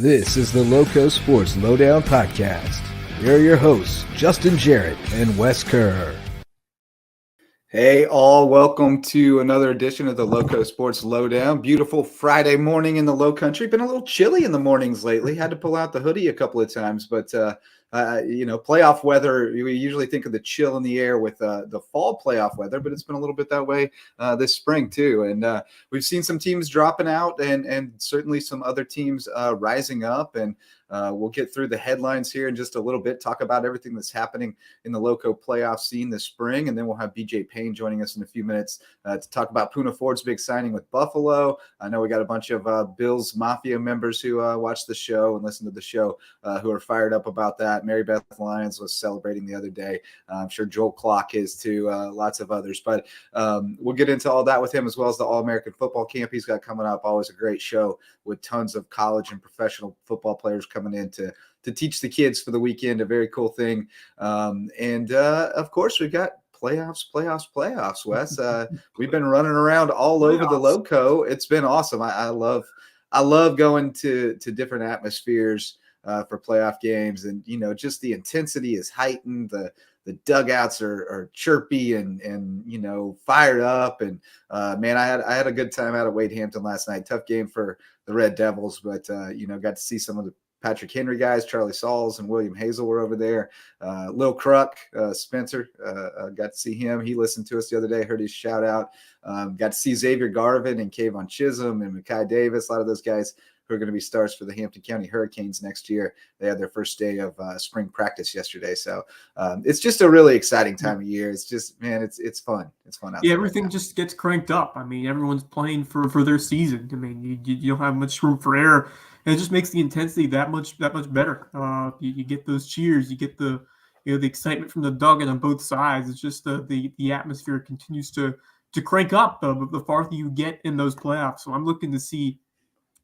This is the LowcoSports Lowdown podcast. Here are your hosts, Justin Jarrett and Wes Kerr. Hey all, welcome to another edition of the LowcoSports Lowdown. Beautiful Friday morning in the Lowcountry. Been a little chilly in the mornings lately. Had to pull out the hoodie a couple of times, but playoff weather, we usually think of the chill in the air with the fall playoff weather, but it's been a little bit that way this spring too. And we've seen some teams dropping out and certainly some other teams rising up. And we'll get through the headlines here in just a little bit, talk about everything that's happening in the Lowco playoff scene this spring. And then we'll have BJ Payne joining us in a few minutes to talk about Poona Ford's big signing with Buffalo. I know we got a bunch of Bills Mafia members who watch the show and listen to the show who are fired up about that. Mary Beth Lyons was celebrating the other day. I'm sure Joel Clark is too, lots of others. But we'll get into all that with him, as well as the All-American football camp he's got coming up. Always a great show with tons of college and professional football players coming in to teach the kids for the weekend. A very cool thing. And of course, we've got playoffs, Wes. We've been running around all over the Lowco. It's been awesome. I love going to different atmospheres for playoff games, and just the intensity is heightened. The dugouts are chirpy and fired up. And man, I had a good time out at Wade Hampton last night. Tough game for the Red Devils, but got to see some of the Patrick Henry guys. Charlie Sauls and William Hazel were over there. Lil Cruck, Spencer, got to see him. He listened to us the other day, heard his shout out. Got to see Xavier Garvin and Kayvon Chisholm and Mekhi Davis. A lot of those guys who are going to be stars for the Hampton County Hurricanes next year. They had their first day of spring practice yesterday. So it's just a really exciting time of year. It's just, man, it's fun. It's fun out there. Everything right just gets cranked up. I mean, everyone's playing for their season. I mean, you don't have much room for error. And it just makes the intensity that much better. You get those cheers, you get the the excitement from the dugout on both sides. It's just the atmosphere continues to crank up the farther you get in those playoffs. So I'm looking to see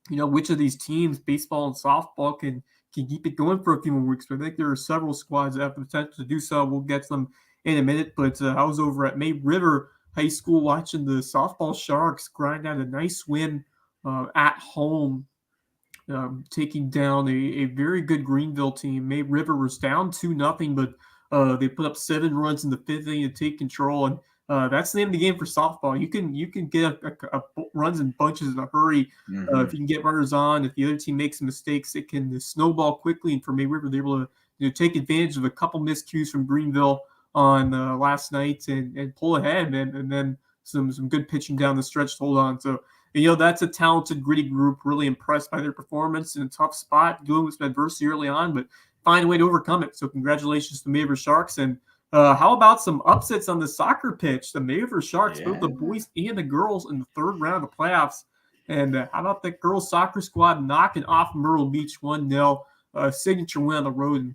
which of these teams, baseball and softball, can keep it going for a few more weeks. But I think there are several squads that have the potential to do so. We'll get them in a minute. But I was over at May River High School watching the softball Sharks grind out a nice win at home, taking down a very good Greenville team. May River was down 2-0, but they put up 7 runs in the 5th inning to take control. And that's the name of the game for softball. You can get a runs in bunches in a hurry. If you can get runners on. If the other team makes mistakes, it can snowball quickly. And for May River, they're able to take advantage of a couple miscues from Greenville on last night and pull ahead, and then some good pitching down the stretch to hold on. So that's a talented, gritty group. Really impressed by their performance in a tough spot, dealing with some adversity early on, but find a way to overcome it. So congratulations to May River Sharks. And how about some upsets on the soccer pitch? The May River Sharks, both the boys and the girls, in the third round of the playoffs. And how about the girls soccer squad knocking off Myrtle Beach 1-0, signature win on the road.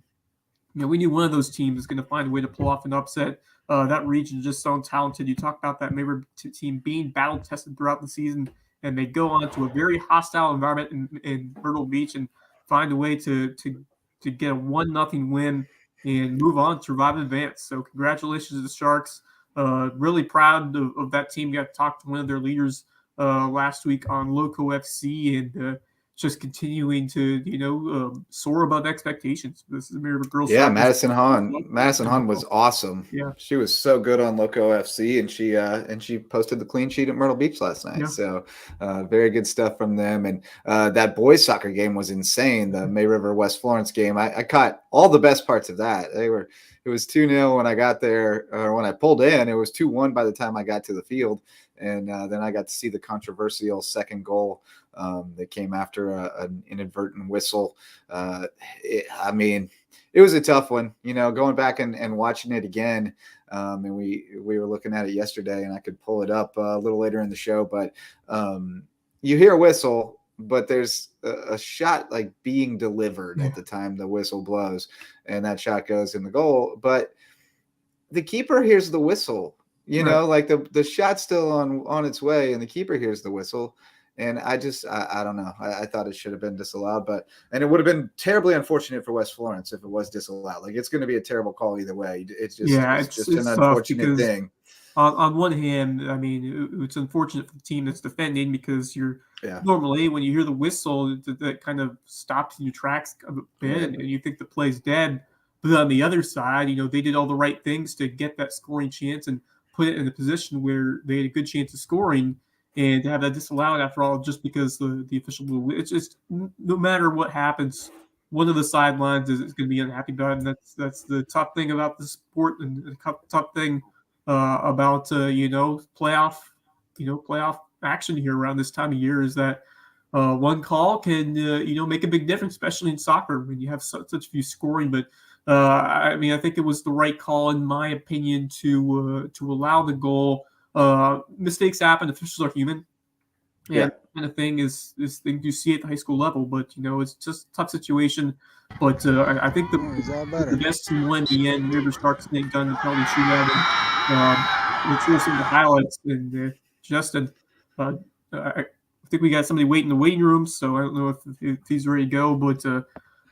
And we knew one of those teams is going to find a way to pull off an upset. That region is just so talented. You talk about that May River team being battle-tested throughout the season, and they go on to a very hostile environment in Myrtle Beach and find a way to get a 1-0 win and move on to survive and advance. So congratulations to the Sharks. Really proud of that team. Got to talk to one of their leaders last week on Lowco FC, and just continuing to soar above expectations. This is a River girls. Yeah, Madison Hahn was awesome. Yeah, she was so good on Lowco FC, and she posted the clean sheet at Myrtle Beach last night. Yeah. So very good stuff from them. And that boys soccer game was insane. The May River West Florence game. I caught all the best parts of that. It was 2-0 when I got there, or when I pulled in. It was 2-1 by the time I got to the field. And then I got to see the controversial second goal that came after an inadvertent whistle. It was a tough one, going back and watching it again. And we were looking at it yesterday, and I could pull it up a little later in the show. But you hear a whistle, but there's a shot like being delivered at the time the whistle blows, and that shot goes in the goal. But the keeper hears the whistle. Like the shot's still on its way, and the keeper hears the whistle. And I don't know. I thought it should have been disallowed, and it would have been terribly unfortunate for West Florence if it was disallowed. Like, it's going to be a terrible call either way. It's just an unfortunate thing. On one hand, I mean, it's unfortunate for the team that's defending, because you're normally when you hear the whistle, that kind of stops in your tracks a bit, and you think the play's dead. But on the other side, they did all the right things to get that scoring chance and put it in a position where they had a good chance of scoring, and to have that disallowed after all, just because the official rule. It's just, no matter what happens, one of the sidelines is going to be unhappy about it. And that's the tough thing about the sport, and the tough thing about playoff action here around this time of year, is that one call can make a big difference, especially in soccer when you have such few scoring. But I think it was the right call, in my opinion, to allow the goal. Mistakes happen. Officials are human. And that kind of thing is thing you see at the high school level, but it's just a tough situation. But I think the best team won in the end. River Sharks done the penalty shootout, and we'll some of the highlights. And Justin, I think we got somebody waiting in the waiting room, so I don't know if he's ready to go, but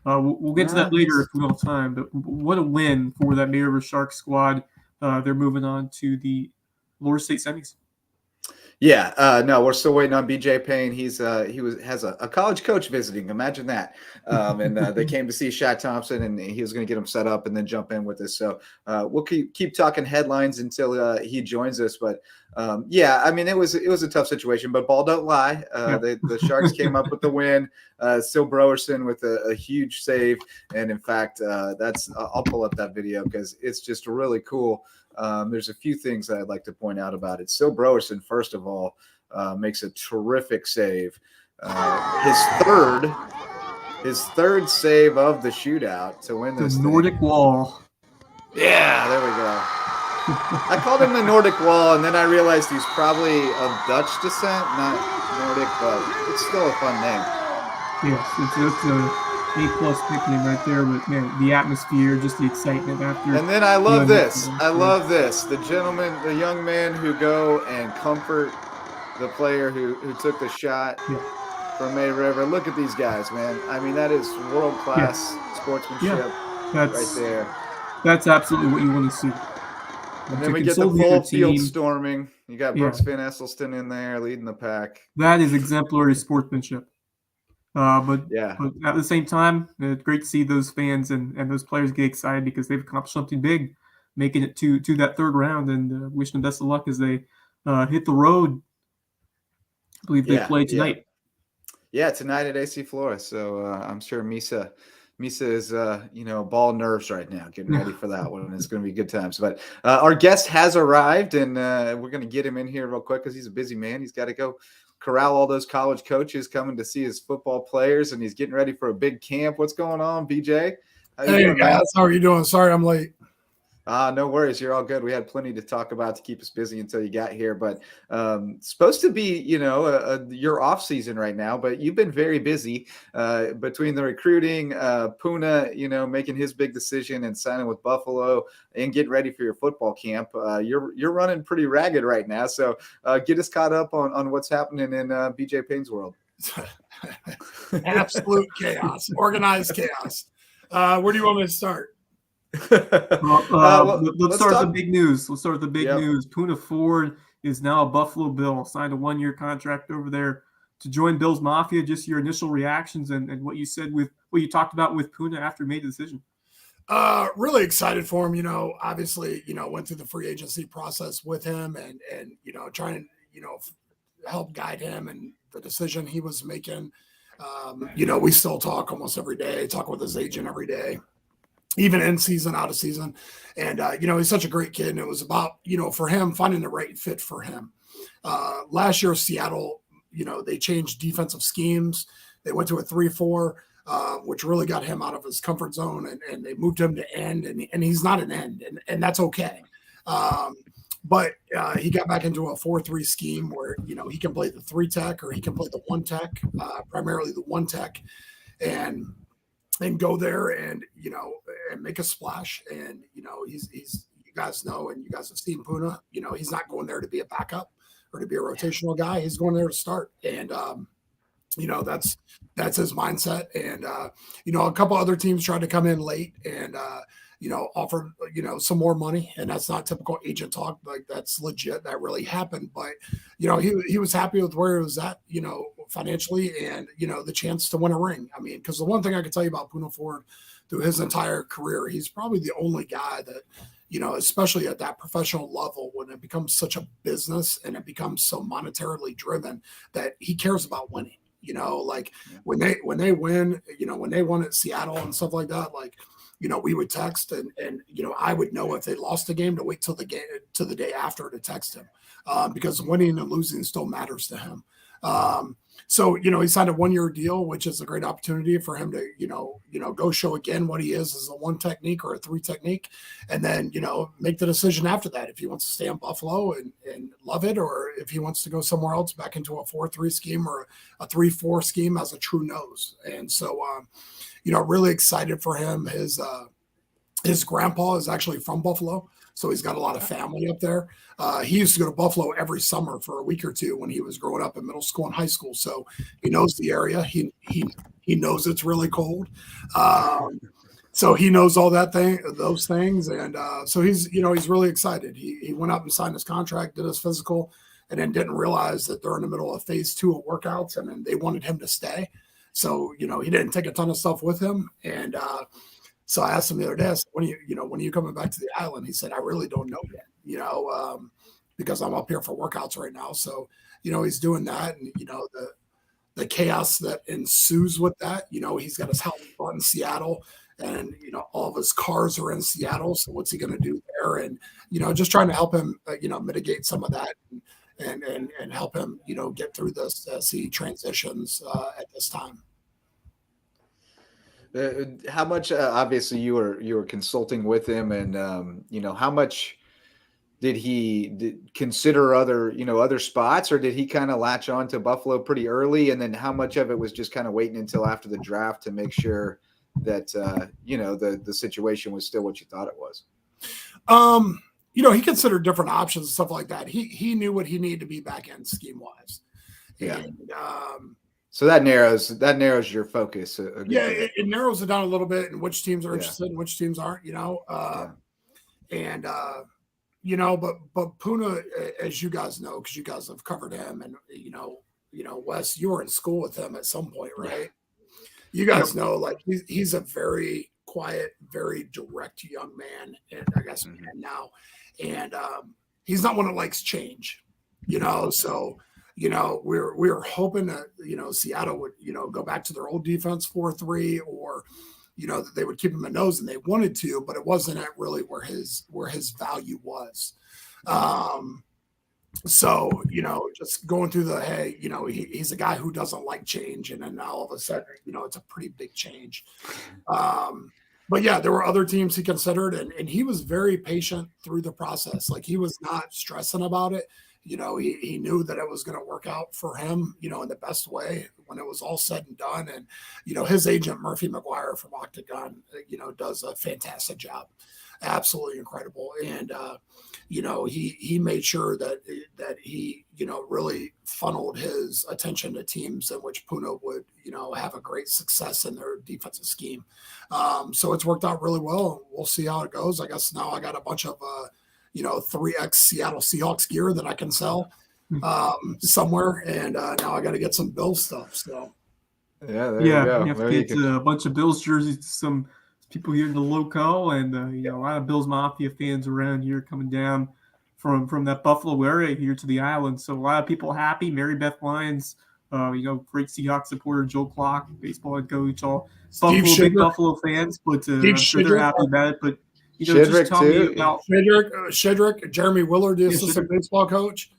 we'll get to that later if we don't have time. But what a win for that May River Sharks squad. They're moving on to the Lower State semis. Yeah, no, we're still waiting on BJ Payne. He has a college coach visiting. Imagine that. And they came to see Shaq Thompson, and he was going to get him set up and then jump in with us. So we'll keep talking headlines until he joins us. But it was a tough situation. But ball don't lie. The Sharks came up with the win. Still Browerson with a huge save, and in fact, I'll pull up that video because it's just really cool. There's a few things that I'd like to point out about it. Still Browerson, first of all, makes a terrific save. His third save of the shootout to win this Nordic Wall. Yeah, there we go. I called him the Nordic Wall, and then I realized he's probably of Dutch descent, not Nordic, but it's still a fun name. Yes, it's a A+ nickname right there, but man, the atmosphere, just the excitement after. And then I love this. The young men who go and comfort the player who took the shot from May River. Look at these guys, man. That is world-class sportsmanship right there. That's absolutely what you want to see. And then we get the full field storming. You got Brooks Van Esselston in there leading the pack. That is exemplary sportsmanship. But at the same time, it's great to see those fans and those players get excited because they've accomplished something big, making it to that third round, and wish them best of luck as they hit the road. I believe they play tonight. Yeah, tonight at AC Flora. So I'm sure Misa is ball nerves right now, getting ready for that one. It's going to be good times. But our guest has arrived, and we're going to get him in here real quick because he's a busy man. He's got to go corral all those college coaches coming to see his football players, and he's getting ready for a big camp. What's going on, BJ? Hey guys, how are you doing? Sorry I'm late. No worries. You're all good. We had plenty to talk about to keep us busy until you got here, but supposed to be, your off season right now, but you've been very busy between the recruiting, Poona, making his big decision and signing with Buffalo and getting ready for your football camp. You're running pretty ragged right now. So get us caught up on what's happening in BJ Payne's world. Absolute chaos, organized chaos. Where do you want me to start? Let's start with the big news. Let's start with the big news. Poona Ford is now a Buffalo Bill, signed a 1-year contract over there to join Bill's Mafia. Just your initial reactions and what you said with what you talked about with Poona after he made the decision. Really excited for him. Obviously, went through the free agency process with him and trying to, help guide him and the decision he was making. We still talk almost every day, talk with his agent every day, even in season, out of season. And, he's such a great kid. And it was about, for him, finding the right fit for him. Last year, Seattle, they changed defensive schemes. They went to a 3-4, which really got him out of his comfort zone. And they moved him to end. And he's not an end. And that's okay. But he got back into a 4-3 scheme where, he can play the 3-tech or he can play the 1-tech, primarily the 1-tech. And go there and, and make a splash. And, he's you guys know, and you guys have seen Poona, he's not going there to be a backup or to be a rotational guy. He's going there to start. And, that's his mindset. And, a couple other teams tried to come in late and offered, some more money, and that's not typical agent talk. Like, that's legit. That really happened. But, he was happy with where he was at, financially, and, the chance to win a ring. I mean, because the one thing I can tell you about Poona Ford through his entire career, he's probably the only guy that, especially at that professional level, when it becomes such a business and it becomes so monetarily driven, that he cares about winning. When they win, when they won at Seattle and stuff like that, like, we would text and I would know if they lost the game to wait till the day after to text him, because winning and losing still matters to him. So, he signed a 1-year deal, which is a great opportunity for him to, go show again what he is as a 1 technique or a 3 technique. And then, make the decision after that, if he wants to stay in Buffalo and love it, or if he wants to go somewhere else back into a 4-3 scheme or a 3-4 scheme as a true nose. And so, really excited for him. His grandpa is actually from Buffalo, so he's got a lot of family up there. He used to go to Buffalo every summer for a week or two when he was growing up in middle school and high school. So he knows the area. He knows it's really cold. So he knows those things. And so he's really excited. He went up and signed his contract, did his physical, and then didn't realize that they're in the middle of phase 2 of workouts, and then they wanted him to stay. So, he didn't take a ton of stuff with him. And so I asked him the other day, I said, when are you coming back to the island? He said, I really don't know yet, because I'm up here for workouts right now. So, he's doing that. And, the chaos that ensues with that, he's got his house bought in Seattle, and, all of his cars are in Seattle. So what's he going to do there? And, just trying to help him, mitigate some of that and help him, get through this as he transitions at this time. How much? Obviously, you were consulting with him, and how much did he consider other spots, or did he kind of latch on to Buffalo pretty early? And then how much of it was just kind of waiting until after the draft to make sure that the situation was still what you thought it was? He considered different options and stuff like that. He knew what he needed to be back end scheme wise. Yeah. And, so that narrows your focus. It narrows it down a little bit, and which teams are interested and which teams aren't, but Poona, as you guys know, because you guys have covered him, and Wes, you were in school with him at some point, right? Yeah. You guys know, like, he's a very quiet, very direct young man, and I guess now, and he's not one that likes change, so. We were hoping that, Seattle would, go back to their old defense 4-3, or, that they would keep him a nose, and they wanted to, but it wasn't at really where his value was. So, just going through he's a guy who doesn't like change. And then all of a sudden, it's a pretty big change. But yeah, there were other teams he considered, and he was very patient through the process. Like, he was not stressing about it. He knew that it was going to work out for him, in the best way when it was all said and done. And, his agent, Murphy McGuire from Octagon, does a fantastic job. Absolutely incredible. And, he made sure that he, really funneled his attention to teams in which Poona would, have a great success in their defensive scheme. So it's worked out really well. We'll see how it goes. I guess now I got a bunch of, 3X Seattle Seahawks gear that I can sell somewhere. And now I got to get some Bills stuff. So, there you go. You have to get a bunch of Bills jerseys to some people here in the Lowco, and a lot of Bills Mafia fans around here coming down from that Buffalo area here to the island. So a lot of people happy. Mary Beth Lyons, great Seahawks supporter, Joe Clark, baseball head coach, all big Buffalo fans, but I'm sure they're happy about it. But just tell me about Shedrick, Jeremy Willard, the assistant baseball coach.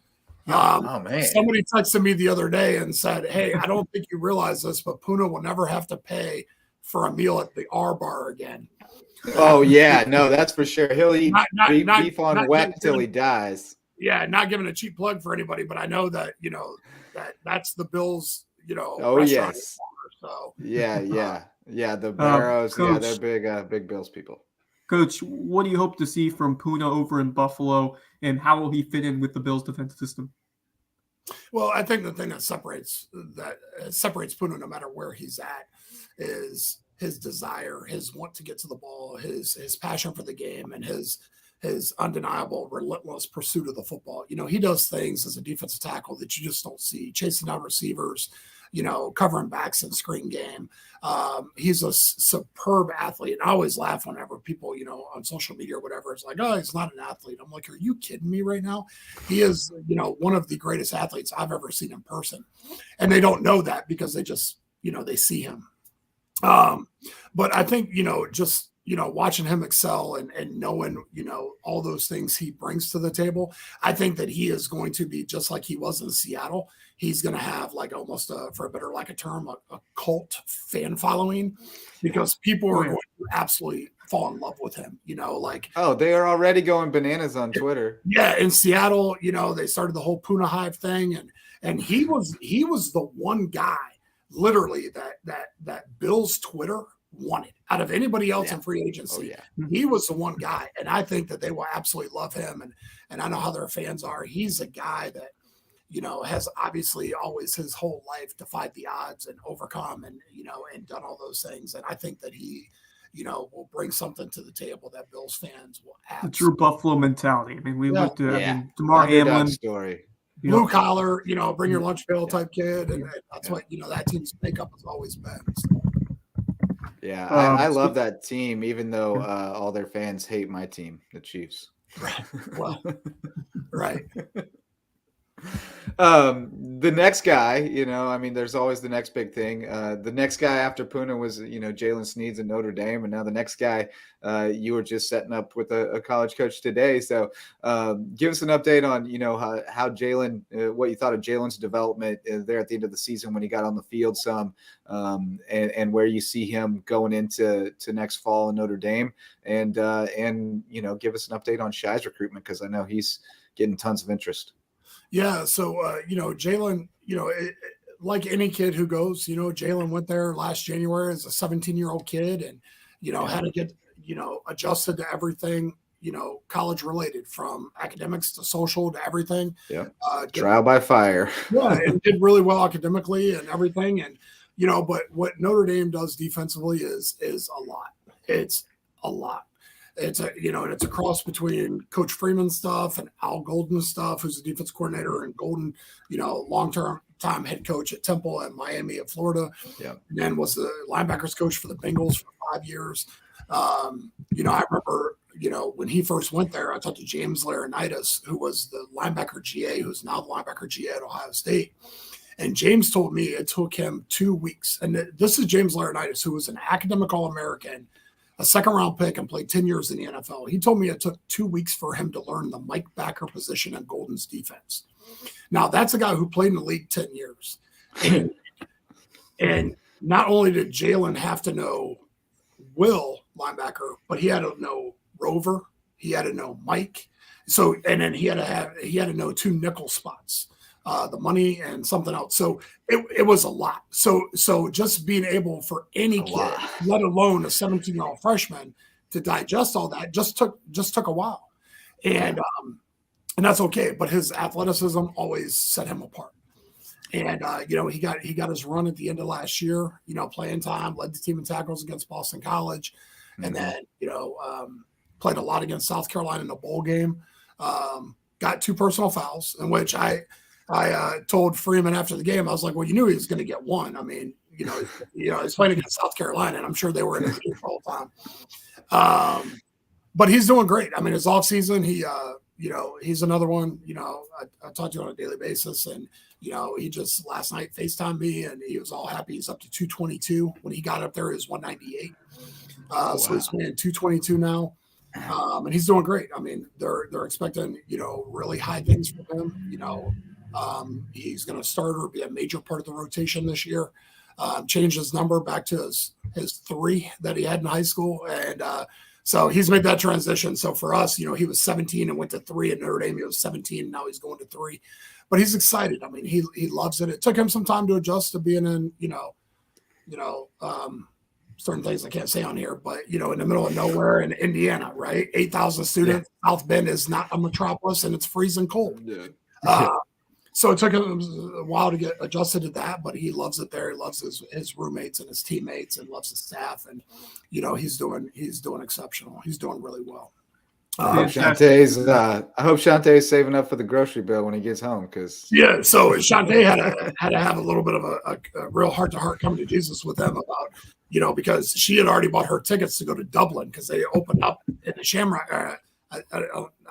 Man. Somebody texted me the other day and said, "Hey, I don't think you realize this, but Poona will never have to pay for a meal at the R Bar again." Oh yeah, no, that's for sure. He'll eat beef on wet till he dies. Yeah, not giving a cheap plug for anybody, but I know that that's the Bills. Oh yes. So yeah. The Barrows, Coach, they're big Bills people. Coach, what do you hope to see from Poona over in Buffalo, and how will he fit in with the Bills' defensive system? Well, I think the thing that separates Poona, no matter where he's at, is his desire, his want to get to the ball, his passion for the game, and his undeniable, relentless pursuit of the football. He does things as a defensive tackle that you just don't see, chasing down receivers, covering backs in screen game. He's a superb athlete. And I always laugh whenever people, on social media or whatever, it's like, oh, he's not an athlete. I'm like, are you kidding me right now? He is, one of the greatest athletes I've ever seen in person. And they don't know that because they just, they see him. But I think, just, watching him excel and knowing, all those things he brings to the table, I think that he is going to be just like he was in Seattle. He's going to have like almost for a better lack of term, a cult fan following, because people are going to absolutely fall in love with him, oh, they are already going bananas on Twitter. Yeah. In Seattle, they started the whole Poona Hive thing. And he was the one guy literally that Bill's Twitter wanted out of anybody else in free agency. He was the one guy, and I think that they will absolutely love him. And I know how their fans are. He's a guy that has obviously always his whole life defied the odds and overcome and and done all those things. And I think that he will bring something to the table that Bills fans will have. The true Buffalo mentality. I mean, we looked at DeMar Hamlin story. Blue collar, bring your lunch pail type kid, and that's what that team's makeup has always been. So. Yeah, I love that team, even though all their fans hate my team, the Chiefs. Right. Well, right. The next guy, there's always the next big thing. The next guy after Poona was, Jalen Sneeds in Notre Dame. And now the next guy, you were just setting up with a college coach today. So give us an update on, how Jalen, what you thought of Jalen's development there at the end of the season when he got on the field some, and where you see him going into next fall in Notre Dame. And give us an update on Shy's recruitment, because I know he's getting tons of interest. Yeah. So, Jalen, like any kid who goes, Jalen went there last January as a 17-year-old kid and, had to get, adjusted to everything, college related, from academics to social to everything. Yeah. Trial by fire. Yeah. And did really well academically and everything. And, but what Notre Dame does defensively is a lot. It's a lot. It's and it's a cross between Coach Freeman's stuff and Al Golden's stuff, who's the defense coordinator, and Golden, long-term time head coach at Temple and Miami of Florida. Yeah. And then was the linebackers coach for the Bengals for 5 years. I remember, when he first went there, I talked to James Laurinaitis, who was the linebacker GA, who's now the linebacker GA at Ohio State. And James told me it took him 2 weeks. And this is James Laurinaitis, who was an academic All-American, a second-round pick, and played 10 years in the NFL. He told me it took 2 weeks for him to learn the Mike backer position in Golden's defense. Now, that's a guy who played in the league 10 years. And not only did Jalen have to know Will, linebacker, but he had to know Rover. He had to know Mike. So, and then he had to know 2 nickel spots. The money and something else. So it was a lot. So just being able for any kid, let alone a 17-year-old freshman, to digest all that just took a while. And that's okay. But his athleticism always set him apart. And he got his run at the end of last year, playing time, led the team in tackles against Boston College, and then played a lot against South Carolina in the bowl game. Got 2 personal fouls, in which I told Freeman after the game, I was like, well, you knew he was going to get one. I mean, he's playing against South Carolina, and I'm sure they were in the game all the time. But he's doing great. I mean, his offseason, he's another one, I talk to on a daily basis, and, he just last night FaceTimed me, and he was all happy. He's up to 222. When he got up there, he was 198. So he's playing 222 now. And he's doing great. I mean, they're expecting, really high things from him. He's going to start or be a major part of the rotation this year. Changed his number back to his 3 that he had in high school. And so he's made that transition. So for us, he was 17 and went to 3 at Notre Dame. He was 17 and now he's going to 3. But he's excited. I mean, he loves it. It took him some time to adjust to being in, certain things I can't say on here, but, in the middle of nowhere in Indiana, right? 8,000 students. Yeah. South Bend is not a metropolis, and it's freezing cold. Yeah. So it took him a while to get adjusted to that, but he loves it there. He loves his roommates and his teammates and loves the staff. And, he's doing exceptional. He's doing really well. I hope Shantae's saving up for the grocery bill when he gets home. Yeah, so Shantae had to have a little bit of a real heart-to-heart come to Jesus with them about, because she had already bought her tickets to go to Dublin because they opened up in the Shamrock. I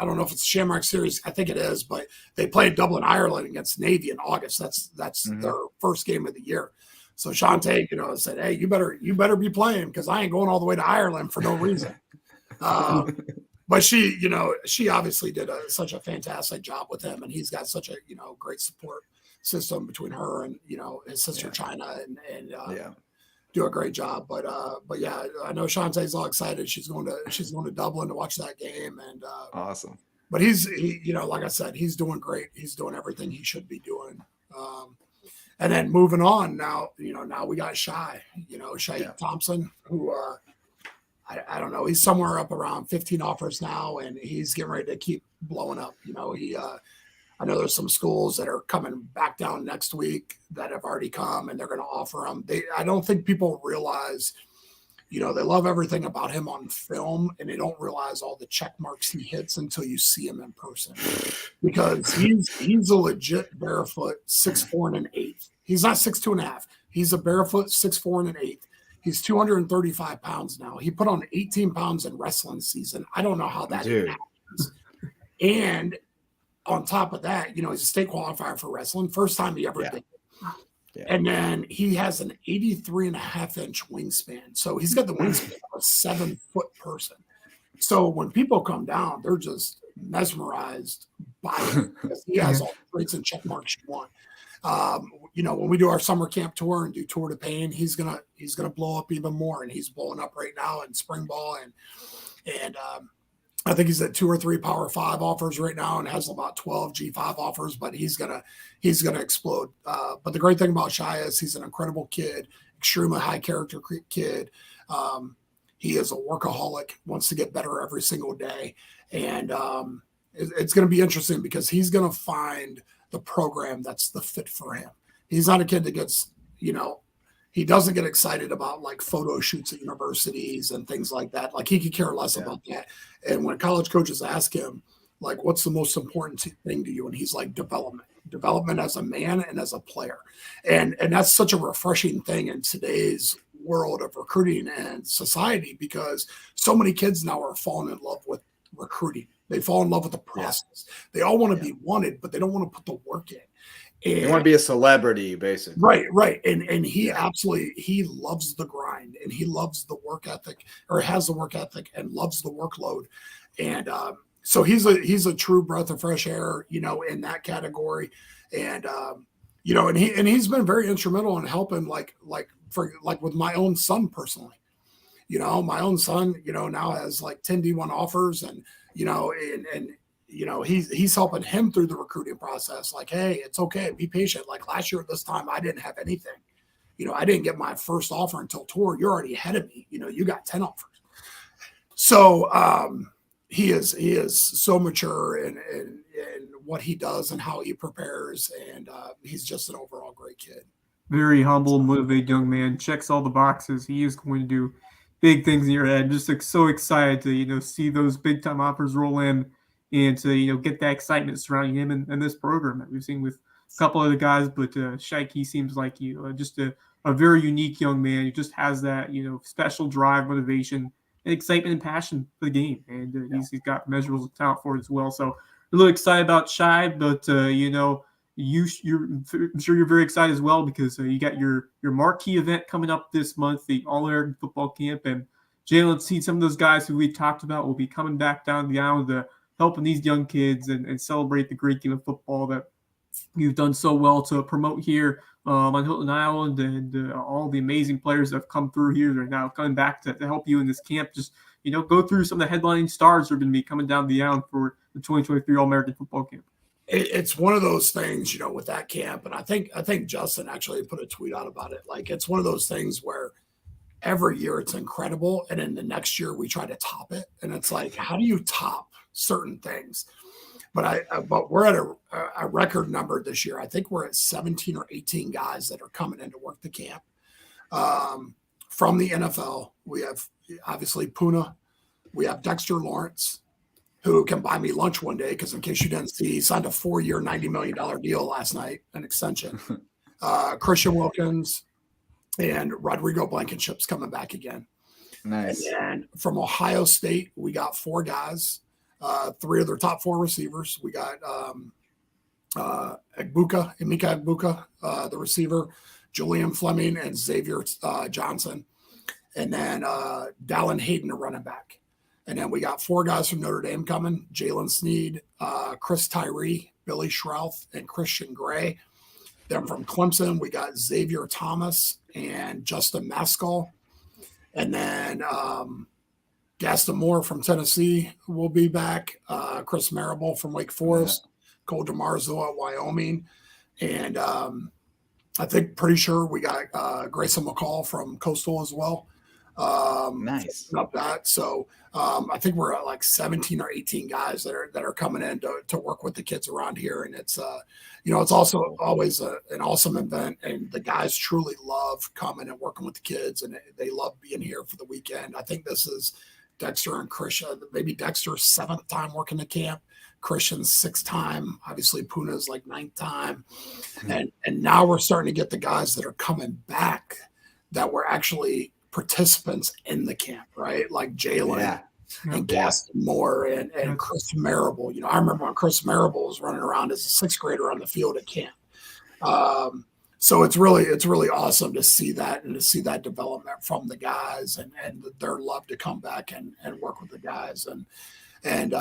don't know if it's Shamrock Series. I think it is, but they played Dublin, Ireland against Navy in August. That's their first game of the year. So Shantae, said, "Hey, you better be playing because I ain't going all the way to Ireland for no reason." But she obviously did such a fantastic job with him, and he's got such a great support system between her and his sister China and do a great job. But yeah, I know Shantae's all excited. She's going to Dublin to watch that game, and awesome. But like I said, he's doing great. He's doing everything he should be doing. And then moving on now, now we got Shai Thompson, who I don't know, he's somewhere up around 15 offers now, and he's getting ready to keep blowing up. I know there's some schools that are coming back down next week that have already come, and they're going to offer him. I don't think people realize, they love everything about him on film, and they don't realize all the check marks he hits until you see him in person. Because he's a legit barefoot 6'4" and 1/8. He's not 6'2" and a half. He's a barefoot 6'4" and 1/8. He's 235 pounds now. He put on 18 pounds in wrestling season. I don't know how that happens. And on top of that, he's a state qualifier for wrestling. First time he ever did it. Yeah. And then he has an 83.5-inch wingspan. So he's got the wingspan of a 7-foot person. So when people come down, they're just mesmerized by him because he has all the traits and check marks you want. When we do our summer camp tour and do Tour de Pain, he's gonna blow up even more, and he's blowing up right now in spring ball, and I think he's at 2 or 3 Power 5 offers right now and has about 12 G5 offers, but he's gonna explode. But the great thing about Shai is he's an incredible kid, extremely high character kid. He is a workaholic, wants to get better every single day, and it's going to be interesting because he's going to find the program that's the fit for him. He's not a kid that gets, he doesn't get excited about like photo shoots at universities and things like that. Like he could care less about that. And when college coaches ask him, like, what's the most important thing to you? And he's like, development as a man and as a player. And that's such a refreshing thing in today's world of recruiting and society, because so many kids now are falling in love with recruiting. They fall in love with the process. They all want to be wanted, but they don't want to put the work in. And, they want to be a celebrity, basically. Right. And he absolutely, he loves the grind, and he loves the work ethic, or has the work ethic and loves the workload. And so he's a true breath of fresh air, in that category. And, and he's been very instrumental in helping, like with my own son personally. My own son, now has like 10 D1 offers, and, he's helping him through the recruiting process. Like, hey, it's okay. Be patient. Like last year at this time, I didn't have anything. I didn't get my first offer until tour. You're already ahead of me. You got 10 offers. So he is so mature in what he does and how he prepares. And he's just an overall great kid. Very humble, motivated young man. Checks all the boxes. He is going to do big things in your head. Just like so excited to see those big time offers roll in, and to get that excitement surrounding him and this program that we've seen with a couple other guys. But Shike, he seems like just a very unique young man who just has that special drive, motivation, and excitement and passion for the game, and he's got measurable talent for it as well. So a little excited about Shai, but I'm sure you're very excited as well, because you got your marquee event coming up this month, the All-American Football Camp. And Jalen, see some of those guys who we talked about will be coming back down the island to helping these young kids and celebrate the great game of football that you've done so well to promote here on Hilton Island, and all the amazing players that have come through here that are now coming back to help you in this camp. Just go through some of the headlining stars who are going to be coming down the island for the 2023 All-American Football Camp. It's one of those things, with that camp. And I think Justin actually put a tweet out about it. Like, it's one of those things where every year it's incredible, and then the next year we try to top it. And it's like, how do you top certain things? but we're at a record number this year. I think we're at 17 or 18 guys that are coming in to work the camp. From the NFL, we have obviously Poona. We have Dexter Lawrence, who can buy me lunch one day, because in case you didn't see, he signed a 4-year, $90 million deal last night, an extension. Christian Wilkins and Rodrigo Blankenship's coming back again. Nice. And from Ohio State, we got 4 guys, 3 of their top 4 receivers. We got Emeka Egbuka, the receiver, Julian Fleming, and Xavier Johnson. And then Dallin Hayden, a running back. And then we got 4 guys from Notre Dame coming: Jalen Sneed, Chris Tyree, Billy Schrouth, and Christian Gray. Then from Clemson, we got Xavier Thomas and Justin Maskell. And then Gaston Moore from Tennessee will be back. Chris Marable from Wake Forest, Cole DeMarzo at Wyoming. And I think pretty sure we got Grayson McCall from Coastal as well. Nice. Up that. So I think we're at like 17 or 18 guys that are coming in to work with the kids around here. And it's, it's also always an awesome event. And the guys truly love coming and working with the kids, and they love being here for the weekend. I think this is Dexter and Christian, maybe Dexter's 7th time working the camp, Christian's 6th time. Obviously Poona's like 9th time. And now we're starting to get the guys that are coming back that were actually participants in the camp, right? Like Jalen and Gaston Moore and Chris Marable. I remember when Chris Marable was running around as a 6th grader on the field at camp. So it's really awesome to see that, and to see that development from the guys and their love to come back and work with the guys. And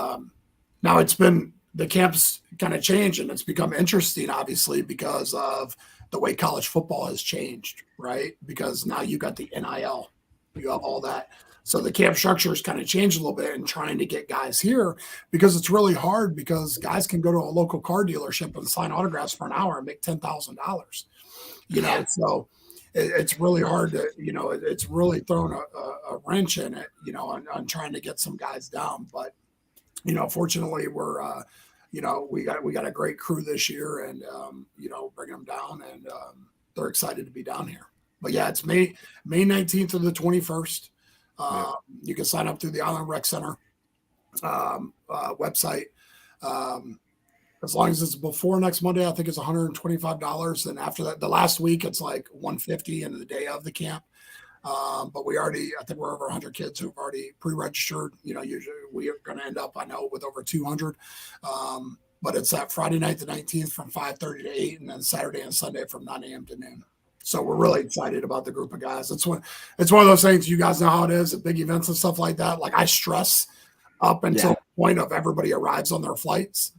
now it's been, the camp's kind of changed, and it's become interesting, obviously, because of the way college football has changed, right? Because now you got the NIL, you have all that. So the camp structure has kind of changed a little bit, and trying to get guys here, because it's really hard, because guys can go to a local car dealership and sign autographs for an hour and make $10,000, so it's really hard to, it's really thrown a wrench in it, on trying to get some guys down. But, fortunately we're, we got a great crew this year, and, bringing them down, and they're excited to be down here. But yeah, it's May 19th to the 21st. You can sign up through the Island Rec Center website. As long as it's before next Monday, I think it's $125. And after that, the last week, it's like $150, and the day of the camp. But I think we're over 100 kids who've already pre-registered. Usually we are going to end up, I know, with over 200. But it's that Friday night, the 19th, from 5:30 to 8, and then Saturday and Sunday from 9 a.m. to noon. So we're really excited about the group of guys. It's one of those things, you guys know how it is at big events and stuff like that. Like, I stress up until the point of everybody arrives on their flights.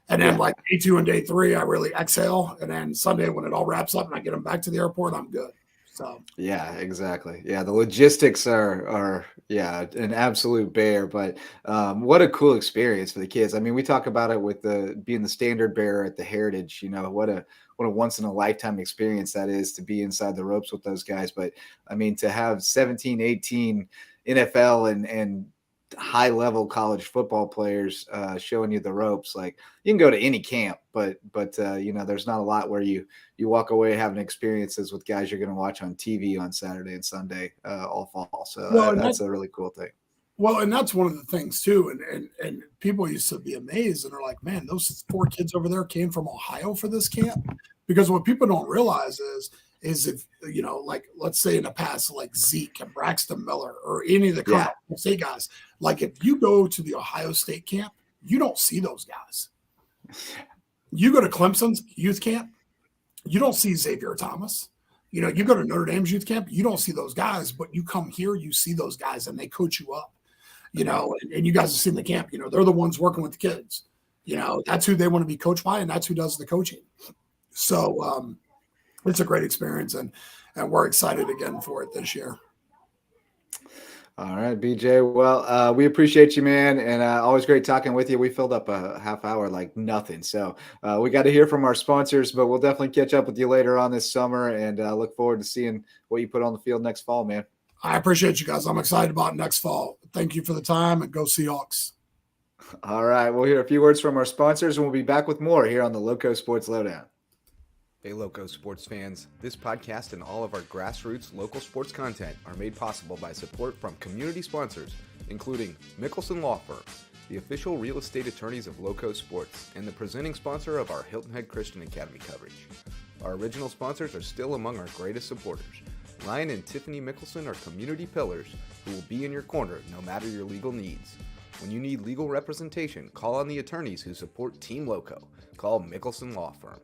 And then like day 2 and day 3, I really exhale. And then Sunday, when it all wraps up and I get them back to the airport, I'm good. So yeah, exactly. Yeah, the logistics are an absolute bear. But what a cool experience for the kids. I mean, we talk about it with being the standard bearer at the Heritage. What a once in a lifetime experience that is, to be inside the ropes with those guys. But I mean, to have 17, 18 NFL and high level college football players showing you the ropes. Like, you can go to any camp, but there's not a lot where you walk away having experiences with guys you're going to watch on TV on Saturday and Sunday all fall. So that's a really cool thing. Well, and that's one of the things too. And people used to be amazed, and they're like, man, those 4 kids over there came from Ohio for this camp. Because what people don't realize is if, like, let's say in the past, like Zeke and Braxton Miller or any of the current state guys, like, if you go to the Ohio State camp, you don't see those guys. You go to Clemson's youth camp, you don't see Xavier Thomas. You go to Notre Dame's youth camp, you don't see those guys, but you come here, you see those guys, and they coach you up, and you guys have seen the camp, they're the ones working with the kids. That's who they want to be coached by, and that's who does the coaching. So it's a great experience, and we're excited again for it this year. All right, BJ. Well, we appreciate you, man, and always great talking with you. We filled up a half hour like nothing. So we got to hear from our sponsors, but we'll definitely catch up with you later on this summer, and look forward to seeing what you put on the field next fall, man. I appreciate you guys. I'm excited about next fall. Thank you for the time, and go Seahawks. All right, we'll hear a few words from our sponsors, and we'll be back with more here on the Loco Sports Lowdown. Hey, Loco sports fans. This podcast and all of our grassroots local sports content are made possible by support from community sponsors, including Mickelson Law Firm, the official real estate attorneys of Loco Sports, and the presenting sponsor of our Hilton Head Christian Academy coverage. Our original sponsors are still among our greatest supporters. Ryan and Tiffany Mickelson are community pillars who will be in your corner no matter your legal needs. When you need legal representation, call on the attorneys who support Team Loco. Call Mickelson Law Firm.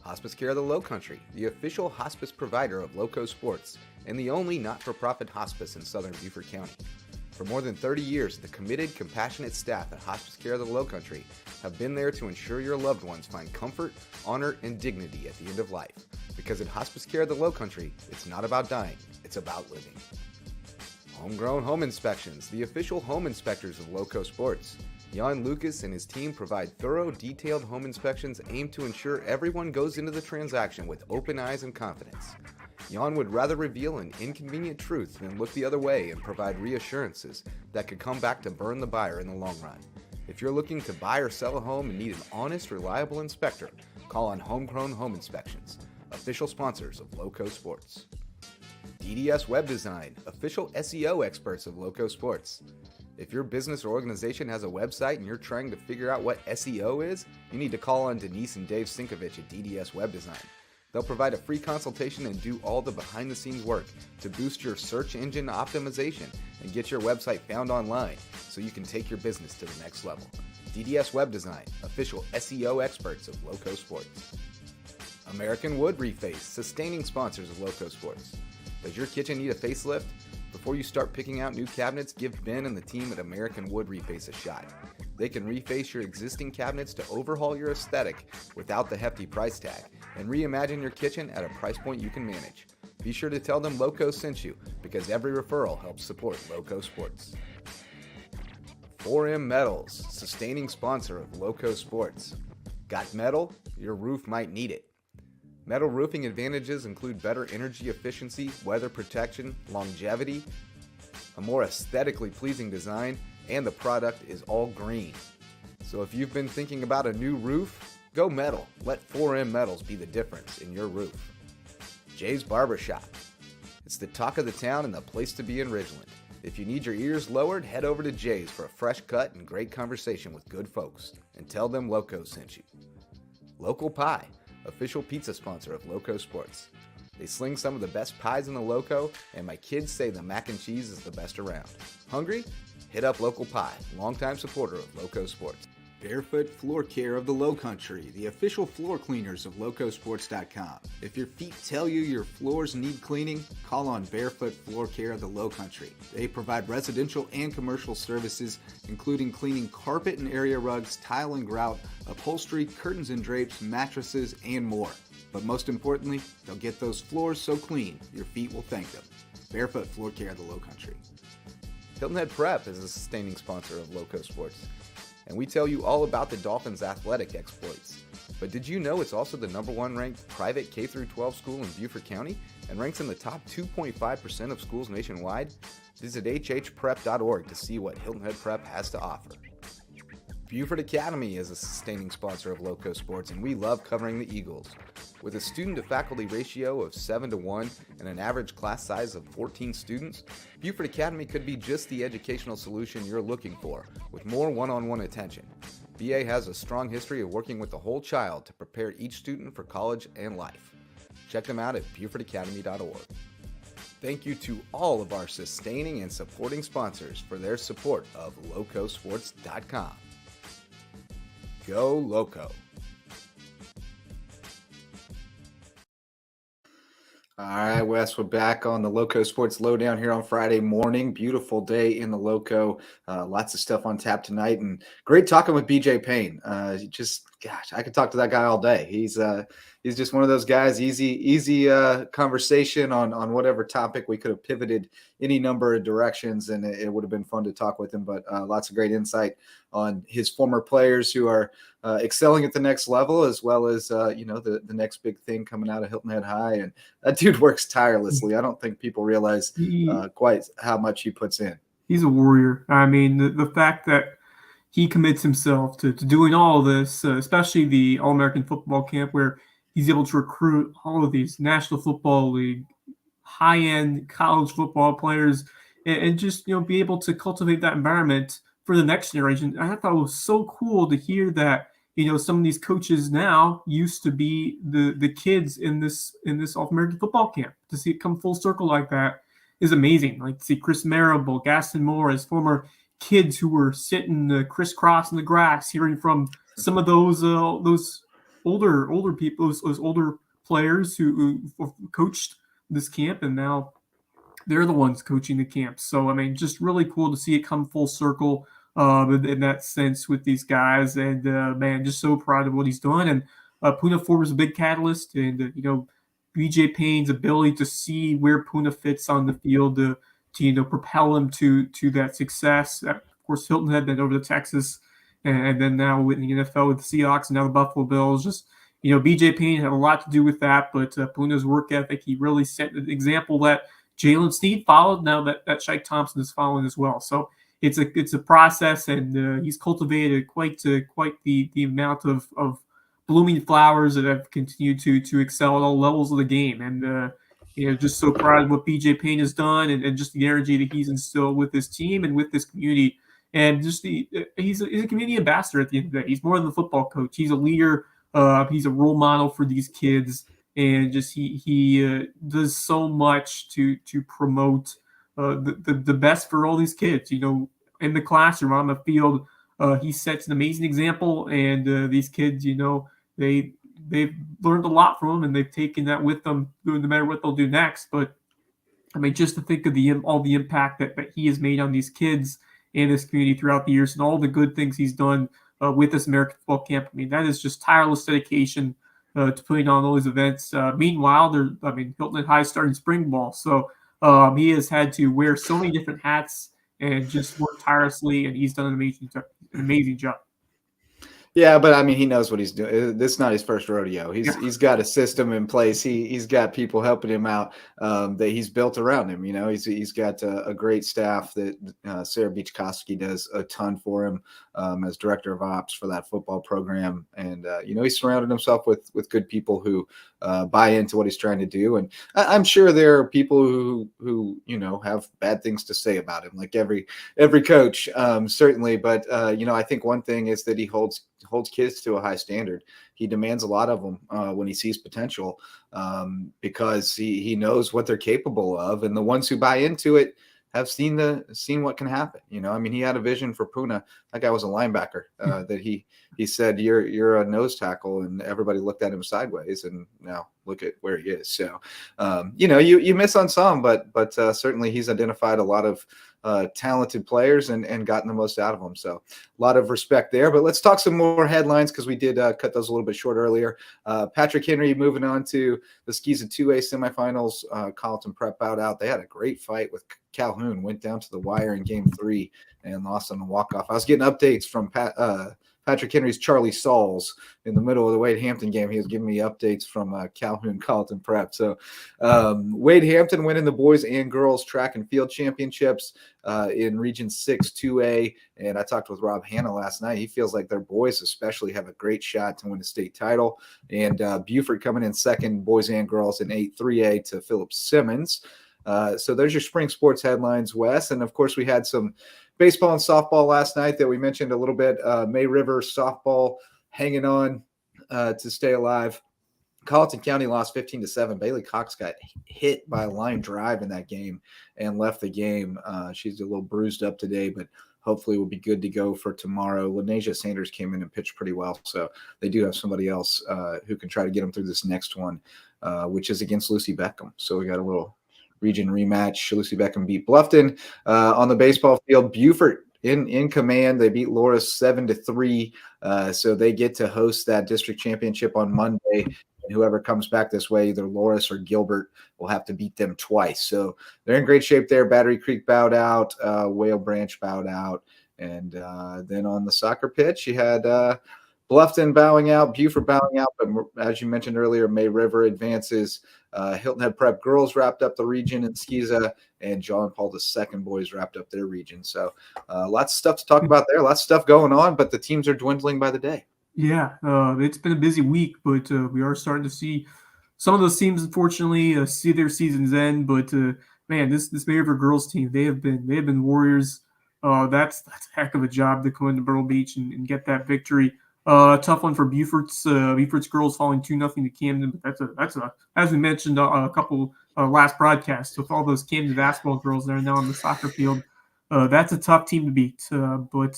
Hospice Care of the Lowcountry, the official hospice provider of Loco Sports, and the only not-for-profit hospice in southern Beaufort County. For more than 30 years, the committed, compassionate staff at Hospice Care of the Lowcountry have been there to ensure your loved ones find comfort, honor, and dignity at the end of life. Because at Hospice Care of the Lowcountry, it's not about dying, it's about living. Homegrown Home Inspections, the official home inspectors of Loco Sports. Jan Lucas and his team provide thorough, detailed home inspections aimed to ensure everyone goes into the transaction with open eyes and confidence. Jan would rather reveal an inconvenient truth than look the other way and provide reassurances that could come back to burn the buyer in the long run. If you're looking to buy or sell a home and need an honest, reliable inspector, call on Homegrown Home Inspections, official sponsors of Loco Sports. DDS Web Design, official SEO experts of Loco Sports. If your business or organization has a website and you're trying to figure out what SEO is, you need to call on Denise and Dave Sinkovich at DDS Web Design. They'll provide a free consultation and do all the behind-the-scenes work to boost your search engine optimization and get your website found online so you can take your business to the next level. DDS Web Design, official SEO experts of Loco Sports. American Wood Reface, sustaining sponsors of Loco Sports. Does your kitchen need a facelift? Before you start picking out new cabinets, give Ben and the team at American Wood Reface a shot. They can reface your existing cabinets to overhaul your aesthetic without the hefty price tag and reimagine your kitchen at a price point you can manage. Be sure to tell them Loco sent you because every referral helps support Loco Sports. 4M Metals, sustaining sponsor of Loco Sports. Got metal? Your roof might need it. Metal roofing advantages include better energy efficiency, weather protection, longevity, a more aesthetically pleasing design, and the product is all green. So if you've been thinking about a new roof, go metal. Let 4M Metals be the difference in your roof. Jay's Barbershop. It's the talk of the town and the place to be in Ridgeland. If you need your ears lowered, head over to Jay's for a fresh cut and great conversation with good folks. And tell them Loco sent you. Local Pie, official pizza sponsor of Loco Sports. They sling some of the best pies in the Loco, and my kids say the mac and cheese is the best around. Hungry? Hit up Local Pie, longtime supporter of Loco Sports. Barefoot Floor Care of the Lowcountry, the official floor cleaners of LowcoSports.com. If your feet tell you your floors need cleaning, call on Barefoot Floor Care of the Lowcountry. They provide residential and commercial services, including cleaning carpet and area rugs, tile and grout, upholstery, curtains and drapes, mattresses, and more. But most importantly, they'll get those floors so clean, your feet will thank them. Barefoot Floor Care of the Lowcountry. Hilton Head Prep is a sustaining sponsor of Loco Sports, and we tell you all about the Dolphins' athletic exploits. But did you know it's also the #1 ranked private K-12 school in Beaufort County and ranks in the top 2.5% of schools nationwide? Visit hhprep.org to see what Hilton Head Prep has to offer. Beaufort Academy is a sustaining sponsor of Loco Sports, and we love covering the Eagles. With a student-to-faculty ratio of 7-1 and an average class size of 14 students, Beaufort Academy could be just the educational solution you're looking for, with more one-on-one attention. BA has a strong history of working with the whole child to prepare each student for college and life. Check them out at BeaufortAcademy.org. Thank you to all of our sustaining and supporting sponsors for their support of LowcoSports.com. Go Loco! All right, Wes, we're back on the Loco Sports Lowdown here on Friday morning. Beautiful day in the Loco. Lots of stuff on tap tonight, and great talking with BJ Payne. Gosh, I could talk to that guy all day. He's just one of those guys. Easy conversation on whatever topic. We could have pivoted any number of directions, and it would have been fun to talk with him. But lots of great insight on his former players who are excelling at the next level, as well as the next big thing coming out of Hilton Head High. And that dude works tirelessly. I don't think people realize quite how much he puts in. He's a warrior. I mean, the fact that he commits himself to doing all of this, especially the All-American Football Camp, where he's able to recruit all of these National Football League, high-end college football players, and just be able to cultivate that environment for the next generation. I thought it was so cool to hear that some of these coaches now used to be the kids in this All-American Football Camp. To see it come full circle like that is amazing. Like to see Chris Marable, Gaston Moore as former kids who were sitting crisscross in the grass, hearing from some of those older people, those older players who coached this camp, and now they're the ones coaching the camp. So I mean, just really cool to see it come full circle in that sense with these guys. And man, just so proud of what he's done. And Poona Ford was a big catalyst, and BJ Payne's ability to see where Poona fits on the field to propel him to that success. Of course, Hilton Head been over to Texas, and then now with the NFL with the Seahawks and now the Buffalo Bills. Just BJ Payne had a lot to do with that, but Poona's work ethic, he really set an example that Jalen Snead followed. Now that Shike Thompson is following as well. So it's a process, and he's cultivated quite the amount of blooming flowers that have continued to excel at all levels of the game. And just so proud of what BJ Payne has done, and just the energy that he's instilled with his team and with this community. And just he's a community ambassador at the end of the day. He's more than a football coach. He's a leader. He's a role model for these kids, and just he does so much to promote the best for all these kids. In the classroom, on the field, he sets an amazing example, and these kids, they've learned a lot from him, and they've taken that with them, no matter what they'll do next. But I mean, just to think of all the impact that he has made on these kids and this community throughout the years, and all the good things he's done with this American Football Camp. I mean, that is just tireless dedication to putting on all these events. Meanwhile, Hilton Head High starting spring ball, so he has had to wear so many different hats and just work tirelessly, and he's done an amazing job. Yeah, but I mean, he knows what he's doing. This is not his first rodeo. He's got a system in place. He's got people helping him out that he's built around him. He's got a great staff that Sarah Beach-Koski does a ton for him as director of ops for that football program. And he's surrounded himself with good people who buy into what he's trying to do. And I'm sure there are people who have bad things to say about him, like every coach, certainly. But I think one thing is that he holds kids to a high standard. He demands a lot of them when he sees potential because he knows what they're capable of, and the ones who buy into it have seen what can happen. He had a vision for Poona. That guy was a linebacker that he said, you're a nose tackle, and everybody looked at him sideways, and now look at where he is. So you miss on some, but certainly he's identified a lot of talented players and gotten the most out of them. So a lot of respect there. But let's talk some more headlines, because we did cut those a little bit short earlier. Patrick Henry moving on to the Skeeza 2A semifinals. Carleton Prep bowed out. They had a great fight with Calhoun, went down to the wire in game 3 and lost on a walk-off. I was getting updates from Patrick Henry's Charlie Sauls in the middle of the Wade Hampton game. He was giving me updates from Calhoun Carleton Prep. So Wade Hampton winning the boys and girls track and field championships in Region 6 2A. And I talked with Rob Hanna last night. He feels like their boys especially have a great shot to win a state title. And Buford coming in second, boys and girls, in 8-3A to Philip Simmons. So there's your spring sports headlines, Wes. And of course, we had some baseball and softball last night that we mentioned a little bit. May River softball hanging on to stay alive. Colleton County lost 15-7. Bailey Cox got hit by a line drive in that game and left the game. She's a little bruised up today, but hopefully will be good to go for tomorrow. Lanesia Sanders came in and pitched pretty well, so they do have somebody else who can try to get them through this next one, which is against Lucy Beckham. So we got a little region rematch. Lucy Beckham beat Bluffton on the baseball field. Buford in command. They beat Loris 7-3. So they get to host that district championship on Monday. And whoever comes back this way, either Loris or Gilbert, will have to beat them twice. So they're in great shape there. Battery Creek bowed out. Whale Branch bowed out. And then on the soccer pitch, you had Bluffton bowing out, Buford bowing out, but as you mentioned earlier, May River advances. Hilton Head Prep girls wrapped up the region in Skeeza, and John Paul II boys wrapped up their region. So lots of stuff to talk about there, lots of stuff going on, but the teams are dwindling by the day. Yeah, it's been a busy week, but we are starting to see some of those teams, unfortunately, see their seasons end. But man, this May River girls team, they have been warriors. That's a heck of a job to come into Myrtle Beach and get that victory. Tough one for Beaufort's girls falling 2-0 to Camden, but that's a as we mentioned a couple last broadcasts with all those Camden basketball girls that are now on the soccer field. That's a tough team to beat. But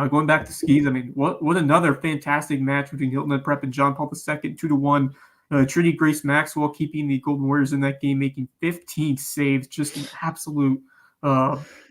going back to skis, I mean, what another fantastic match between Hilton Head Prep and John Paul II, 2-1. Trinity Grace Maxwell keeping the Golden Warriors in that game, making 15 saves, just an absolute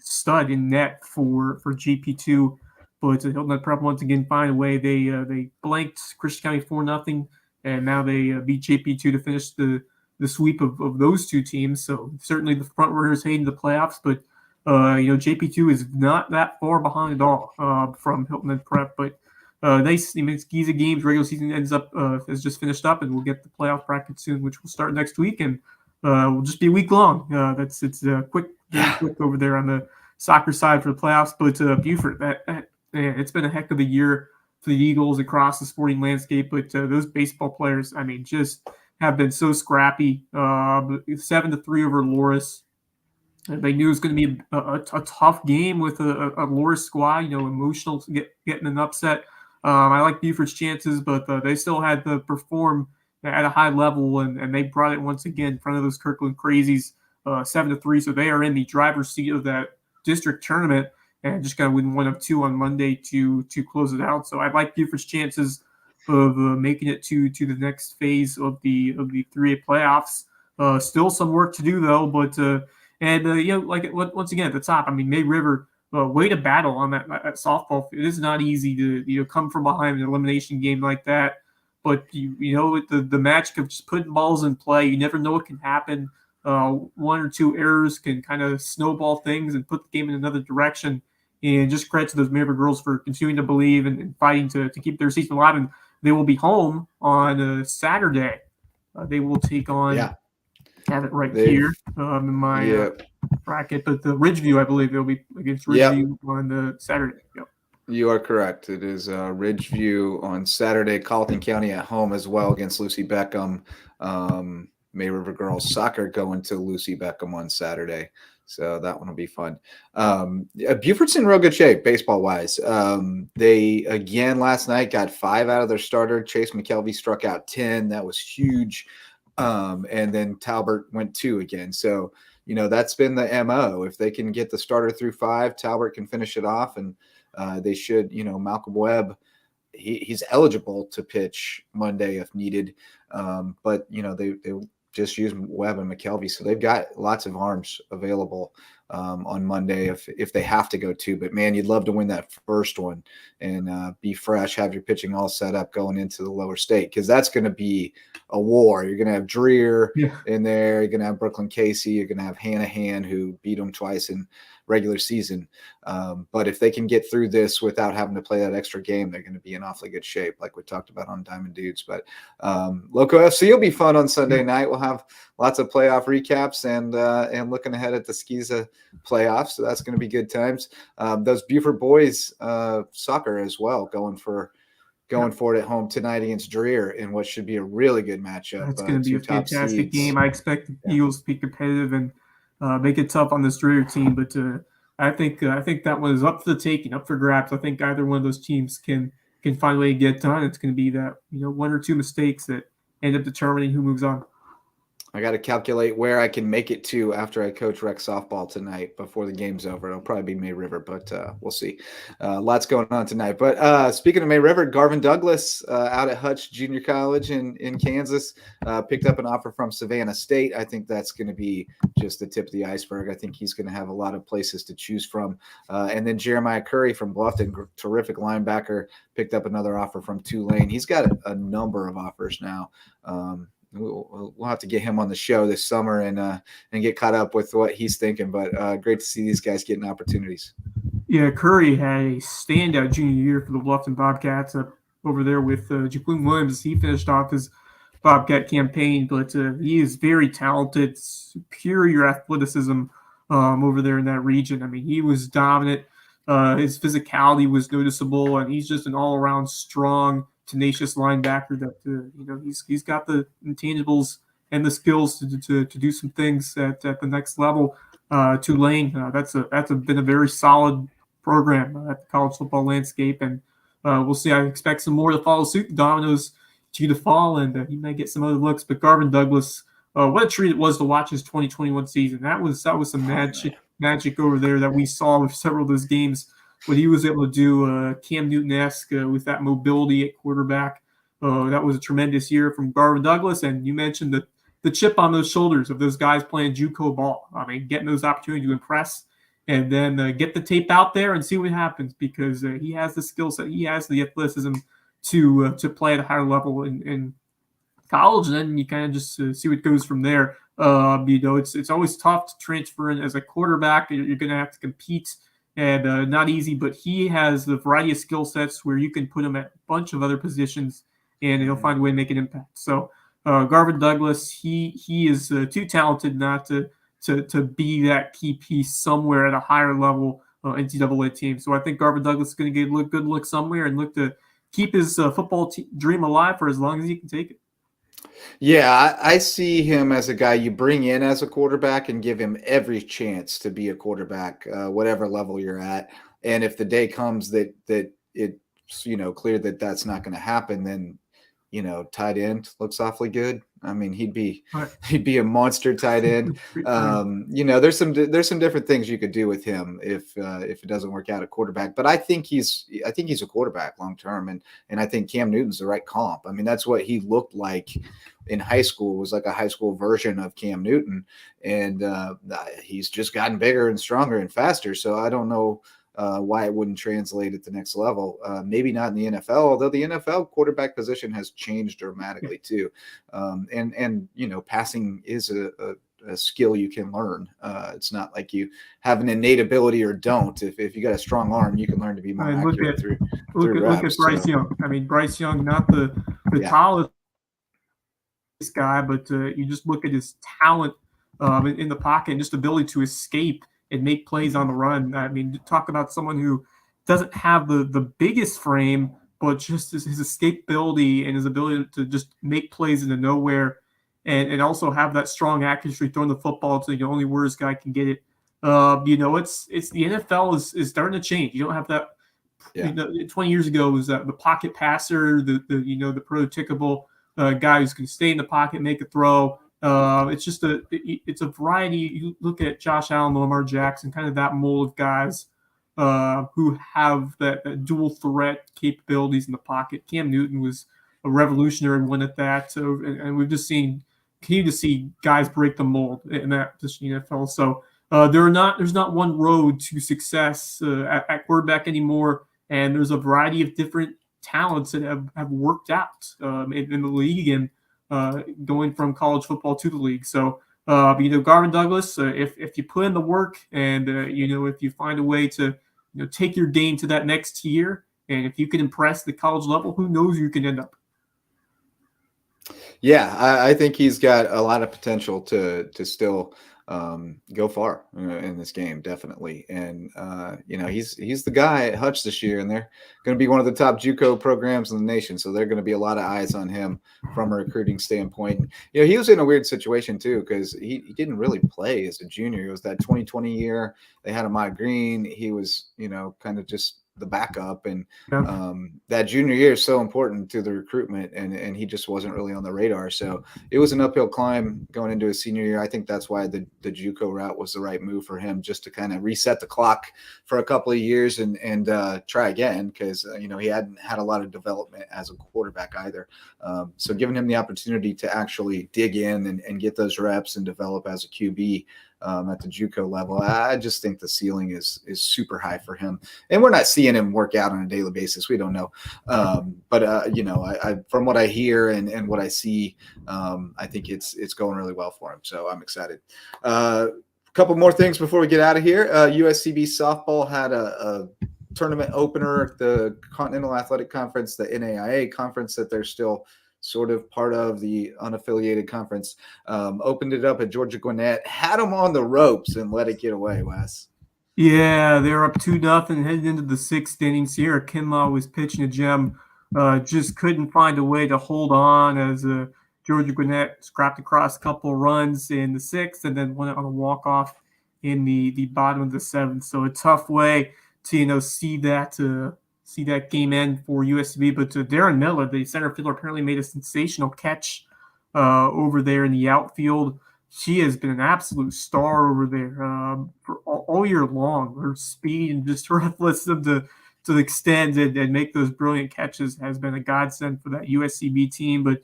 stud in net for GP2. But Hilton Head Prep once again find a way. They blanked Christian County 4-0, and now they beat JP2 to finish the sweep of those two teams. So certainly the front runners heading to the playoffs, but JP2 is not that far behind at all from Hilton Head Prep. But Skeeza games regular season has just finished up, and we'll get the playoff bracket soon, which will start next week, and will just be a week long. It's quick, very quick over there on the soccer side for the playoffs. But Buford, it's been a heck of a year for the Eagles across the sporting landscape. But those baseball players, I mean, just have been so scrappy. 7-3 over Loris. They knew it was going to be a tough game with a Loris squad, emotional getting an upset. I like Buford's chances, but they still had to perform at a high level, and they brought it once again in front of those Kirkland Crazies, 7-3. So they are in the driver's seat of that district tournament, and just got to win 1 of 2 on Monday to close it out. So I like Buford's chances of making it to the next phase of the 3A playoffs. Still some work to do though, but once again at the top, I mean, May River, way to battle on that softball. It is not easy to come from behind an elimination game like that. But the magic of just putting balls in play, you never know what can happen. 1 or 2 errors can kind of snowball things and put the game in another direction. And just credit to those May River girls for continuing to believe and fighting to keep their season alive. And they will be home on Saturday. They will take on. Yeah. Have it here in my bracket, but the Ridgeview, I believe they'll be against Ridgeview on Saturday. Yep. You are correct. It is Ridgeview on Saturday. Colleton County at home as well against Lucy Beckham. May River girls soccer going to Lucy Beckham on Saturday, so that one will be fun. Buford's in real good shape baseball wise. They again last night got 5 out of their starter. Chase McKelvey struck out 10. That was huge. And then Talbert went 2 again. So, that's been the MO. If they can get the starter through 5, Talbert can finish it off, and they should, Malcolm Webb, he's eligible to pitch Monday if needed. But, they just use Webb and McKelvey. So they've got lots of arms available on Monday if they have to go 2. But, man, you'd love to win that first one and be fresh, have your pitching all set up going into the lower state, because that's going to be a war. You're going to have Dreer in there. You're going to have Brooklyn Casey. You're going to have Hanahan, who beat them twice in regular season. But if they can get through this without having to play that extra game, they're going to be in awfully good shape, like we talked about on Diamond Dudes. But Loco FC will be fun on Sunday night. We'll have lots of playoff recaps and looking ahead at the Skeeza playoffs. So that's going to be good times. Those Buford boys soccer as well, going for it at home tonight against Dreer in what should be a really good matchup. It's going to be a fantastic game. I expect the Eagles to be competitive and make it tough on this Dreer team. But I think that one is up for the taking, up for grabs. I think either one of those teams can find a way to get done. It's going to be that 1 or 2 mistakes that end up determining who moves on. I got to calculate where I can make it to after I coach rec softball tonight before the game's over. It'll probably be May River, but we'll see. Lots going on tonight. But speaking of May River, Garvin Douglas out at Hutch Junior College in Kansas picked up an offer from Savannah State. I think that's going to be just the tip of the iceberg. I think he's going to have a lot of places to choose from. And then Jeremiah Curry from Bluffton, terrific linebacker, picked up another offer from Tulane. He's got a number of offers now. We'll have to get him on the show this summer and get caught up with what he's thinking. But great to see these guys getting opportunities. Yeah, Curry had a standout junior year for the Bluffton Bobcats. over there with Jaquim Williams. He finished off his Bobcat campaign, but he is very talented, superior athleticism over there in that region. I mean, he was dominant. His physicality was noticeable, and he's just an all-around strong, tenacious linebacker that he's got the intangibles and the skills to do some things at the next level. Tulane, that's been a very solid program at the college football landscape, and we'll see. I expect some more to follow suit. The dominoes to fall, and he may get some other looks. But Garvin Douglas, what a treat it was to watch his 2021 season. That was some magic over there that we saw with several of those games. What he was able to do, Cam Newton-esque with that mobility at quarterback. That was a tremendous year from Garvin Douglas. And you mentioned the chip on those shoulders of those guys playing JUCO ball. I mean, getting those opportunities to impress, and then get the tape out there and see what happens, because he has the skill set, he has the athleticism to play at a higher level in college, and then you kind of just see what goes from there. It's always tough to transfer in as a quarterback. You're going to have to compete, and not easy, but he has the variety of skill sets where you can put him at a bunch of other positions, and he'll find a way to make an impact. So Garvin Douglas, he is too talented not to be that key piece somewhere at a higher level NCAA team. So I think Garvin Douglas is going to get a good look somewhere and look to keep his football dream alive for as long as he can take it. Yeah, I see him as a guy you bring in as a quarterback and give him every chance to be a quarterback, whatever level you're at. And if the day comes that it's clear that that's not going to happen, then tight end looks awfully good. I mean, he'd be a monster tight end. There's some different things you could do with him if it doesn't work out at quarterback. But I think he's a quarterback long term, and I think Cam Newton's the right comp. I mean, that's what he looked like in high school, was like a high school version of Cam Newton, and he's just gotten bigger and stronger and faster. So I don't know why it wouldn't translate at the next level. Maybe not in the NFL, although the NFL quarterback position has changed dramatically too. And passing is a skill you can learn. It's not like you have an innate ability or don't. If you got a strong arm, you can learn to be more accurate through look at Bryce Young. I mean, Bryce Young, not the tallest guy, but you just look at his talent in the pocket and just ability to escape and make plays on the run. I mean, talk about someone who doesn't have the biggest frame, but just his escapability and his ability to just make plays into nowhere, and also have that strong accuracy throwing the football to the only where this guy can get it. It's the NFL is starting to change. You don't have that. 20 years ago was the pocket passer, the prototypical guy who's going to stay in the pocket, make a throw. It's a variety. You look at Josh Allen, Lamar Jackson, kind of that mold of guys who have that dual threat capabilities in the pocket. Cam Newton was a revolutionary one at that. So, and we've just continue to see guys break the mold in that position in the NFL. So there's not one road to success at quarterback anymore, and there's a variety of different talents that have worked out in the league and going from college football to the league. So, Garvin Douglas, if you put in the work and, if you find a way to, take your game to that next tier, and if you can impress the college level, who knows where you can end up. Yeah, I think he's got a lot of potential to still go far in this game, definitely. And he's the guy at Hutch this year, and they're going to be one of the top JUCO programs in the nation. So there are going to be a lot of eyes on him from a recruiting standpoint. He was in a weird situation too, because he didn't really play as a junior. It was that 2020 year. They had him out green. He was kind of just the backup, and that junior year is so important to the recruitment, and he just wasn't really on the radar. So it was an uphill climb going into his senior year. I think that's why the JUCO route was the right move for him, just to kind of reset the clock for a couple of years and try again, because he hadn't had a lot of development as a quarterback either. So giving him the opportunity to actually dig in and get those reps and develop as a QB at the JUCO level, I just think the ceiling is super high for him. And we're not seeing him work out on a daily basis. We don't know. But I from what I hear and what I see, I think it's going really well for him. So I'm excited. A couple more things before we get out of here. USCB softball had a tournament opener, the Continental Athletic Conference, the NAIA conference that they're still sort of part of, the unaffiliated conference, opened it up at Georgia Gwinnett, had them on the ropes and let it get away, Wes. Yeah, they're up 2-0 heading into the sixth inning. Sierra Kinlaw was pitching a gem, just couldn't find a way to hold on as Georgia Gwinnett scrapped across a couple of runs in the sixth and then went on a walk-off in the bottom of the seventh. So a tough way to see that game end for USCB. But Darren Miller, the center fielder, apparently made a sensational catch over there in the outfield. She has been an absolute star over there for all year long. Her speed and just her athleticism to extend and make those brilliant catches has been a godsend for that USCB team. But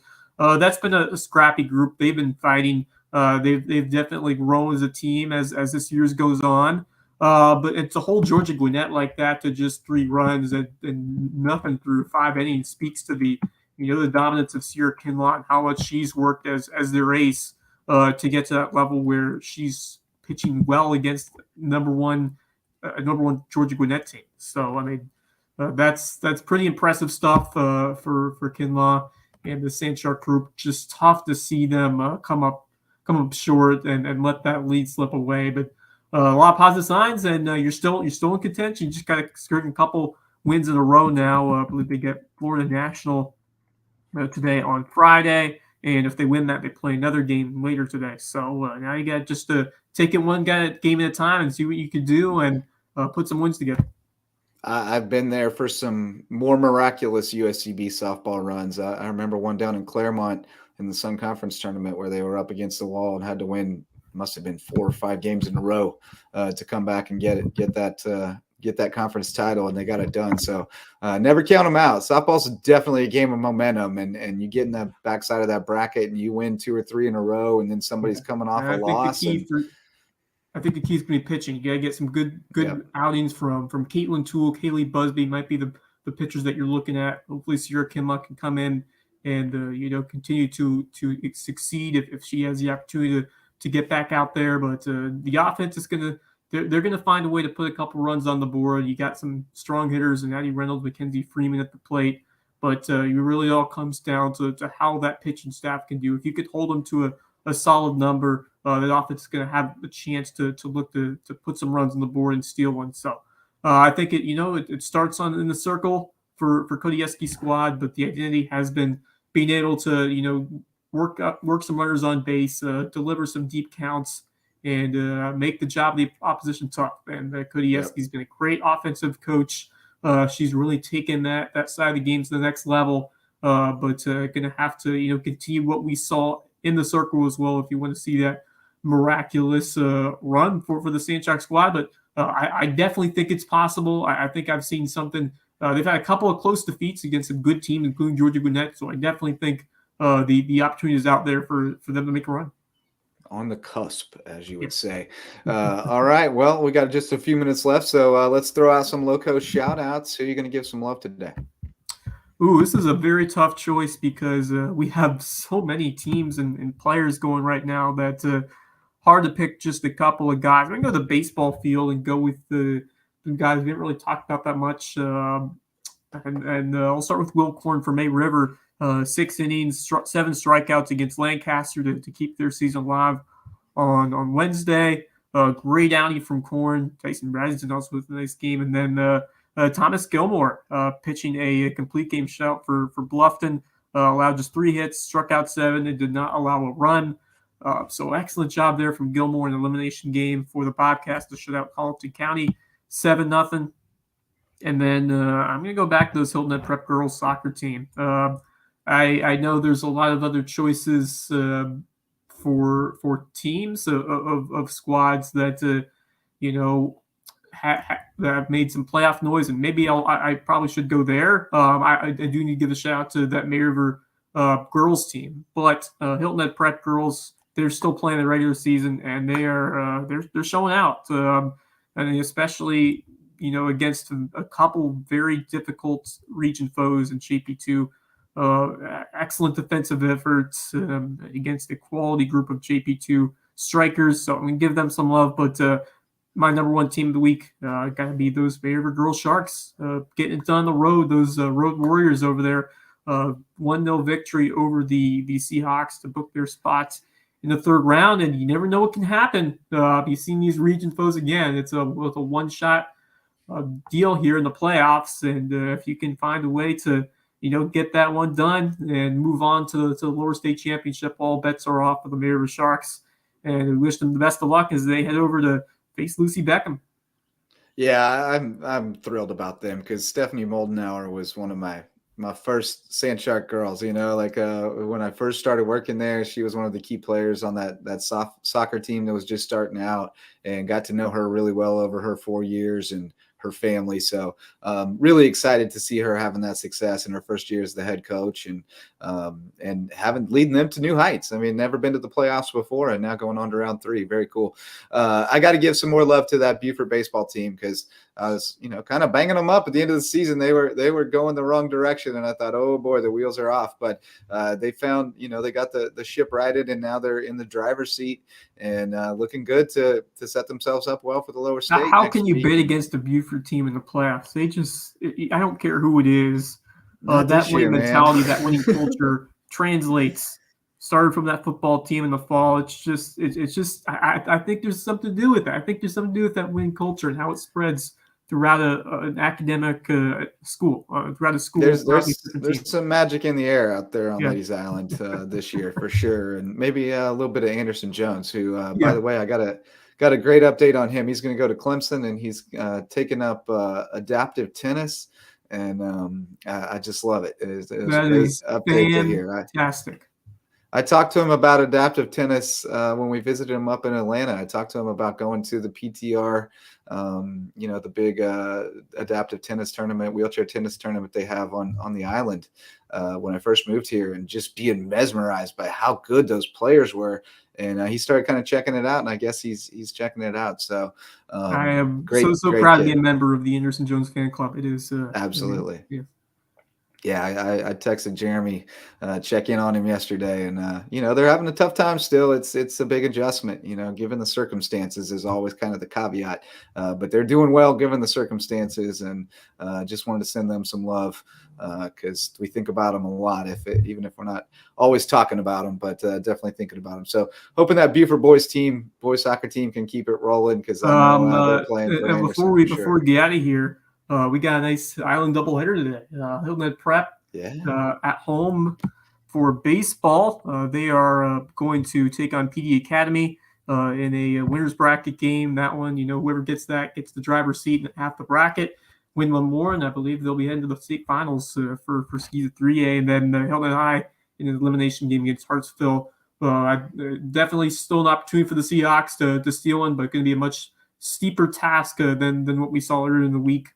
that's been a scrappy group. They've been fighting. They've definitely grown as a team as this year goes on. But it's a whole Georgia Gwinnett like that to just 3 runs and nothing through 5 innings speaks to the dominance of Sierra Kinlaw and how much she's worked as their ace to get to that level where she's pitching well against number one Georgia Gwinnett team. So I mean, that's pretty impressive stuff for Kinlaw and the Sandshark group. Just tough to see them come up short and let that lead slip away. But a lot of positive signs, and you're still in contention. You just got to skirt a couple wins in a row now. I believe they get Florida National today on Friday. And if they win that, they play another game later today. So now you got just to take it one game at a time and see what you can do and put some wins together. I've been there for some more miraculous USCB softball runs. I remember one down in Claremont in the Sun Conference tournament where they were up against the wall and had to win, must have been 4 or 5 games in a row to come back and get that conference title, and they got it done. So never count them out. Softball's definitely a game of momentum, and you get in the backside of that bracket and you win 2 or 3 in a row, and then somebody's coming off a loss. I think the key is going to be pitching. You got to get some good outings from Caitlin Toole, Kaylee Busby might be the pitchers that you're looking at. Hopefully Sierra Kinlaw can come in and continue to succeed if she has the opportunity to get back out there. But the offense is going to they're going to find a way to put a couple runs on the board. You got some strong hitters and Addie Reynolds, Mackenzie Freeman at the plate. But it really all comes down to how that pitching staff can do. If you could hold them to a solid number, the offense is going to have a chance to look to put some runs on the board and steal one. So I think it starts in the circle for Kodieski's squad, but the identity has been being able to work some runners on base, deliver some deep counts, and make the job of the opposition tough. And Kodieski's been a great offensive coach. She's really taken that side of the game to the next level, but going to have to continue what we saw in the circle as well if you want to see that miraculous run for the Sandshark squad. But I definitely think it's possible. I think I've seen something. They've had a couple of close defeats against a good team, including Georgia Gwinnett. So I definitely think the opportunity is out there for them to make a run. On the cusp, as you would say. All right. Well, we got just a few minutes left, so let's throw out some Lowco shout-outs. Who are you going to give some love today? Ooh, this is a very tough choice because we have so many teams and players going right now that hard to pick just a couple of guys. I'm going to go to the baseball field and go with the guys we didn't really talk about that much. And I'll start with Will Korn from May River. 6 innings, 7 strikeouts against Lancaster to keep their season alive on Wednesday. Great outing from Korn. Tyson Bradenton also with a nice game. And then Thomas Gilmore pitching a complete game shutout for Bluffton. Allowed just 3 hits, struck out 7, and did not allow a run. So excellent job there from Gilmore in the elimination game for the Bobcats to shut out Colleton County 7-0. And then I'm going to go back to those Hilton Head Prep girls soccer team. I know there's a lot of other choices for teams of squads that that have made some playoff noise, and maybe I probably should go there. I do need to give a shout out to that May River girls team, but Hilton Head Prep girls, they're still playing the regular season, and they're showing out, and especially against a couple very difficult region foes in JP2. Excellent defensive efforts against a quality group of JP2 strikers, so I'm going to give them some love. But my number one team of the week got to be those Bay River Girls Sharks getting it done on the road. Those Road Warriors over there, 1-0 victory over the Seahawks to book their spots in the third round. And you never know what can happen. You've seen these region foes again. It's a one-shot deal here in the playoffs, and if you can find a way to get that one done and move on to the lower state championship, all bets are off for the Bay River Sharks. And we wish them the best of luck as they head over to face Lucy Beckham. Yeah, I'm thrilled about them because Stephanie Moldenauer was one of my first Sand Shark girls. Like when I first started working there, she was one of the key players on that soccer team that was just starting out, and got to know her really well over her 4 years and her family. So really excited to see her having that success in her first year as the head coach, and leading them to new heights. I mean, never been to the playoffs before, and now going on to round 3. Very cool. I got to give some more love to that Buford baseball team because I was, kind of banging them up at the end of the season. They were going the wrong direction, and I thought, oh boy, the wheels are off. But they found, they got the ship righted, and now they're in the driver's seat and looking good to set themselves up well for the lower state. How can you bet against the Buford team in the playoffs? I don't care who it is. That winning mentality, that winning culture translates. Started from that football team in the fall. It's just. I think there's something to do with that. I think there's something to do with that winning culture and how it spreads throughout an academic school. Throughout a school. There's some magic in the air out there on Ladies Island this year for sure, and maybe a little bit of Anderson Jones, who, by the way, I got a great update on him. He's going to go to Clemson, and he's taken up adaptive tennis, and I just love it. It was a great update to hear. Fantastic. I talked to him about adaptive tennis when we visited him up in Atlanta. I talked to him about going to the PTR, the big adaptive tennis tournament, wheelchair tennis tournament they have on the island when I first moved here, and just being mesmerized by how good those players were. And he started kind of checking it out, and I guess he's checking it out. So I am great, so kid. proud to be a member of the Anderson Jones fan club. It is absolutely. Yeah. Yeah, I texted Jeremy, check in on him yesterday, and they're having a tough time still. It's a big adjustment, given the circumstances is always kind of the caveat, but they're doing well given the circumstances, and just wanted to send them some love because we think about them a lot, even if we're not always talking about them, but definitely thinking about them. So hoping that Buford boys soccer team can keep it rolling because I know they're playing for Anderson, before we get out of here. We got a nice island doubleheader today. Hilton Head Prep at home for baseball. They are going to take on PD Academy in a winner's bracket game. That one, whoever gets that gets the driver's seat and half the bracket. Win one more, and I believe they'll be heading to the state finals for Ski 3A. And then Hilton Head High in an elimination game against Hartsville. Definitely still an opportunity for the Seahawks to steal one, but going to be a much steeper task than what we saw earlier in the week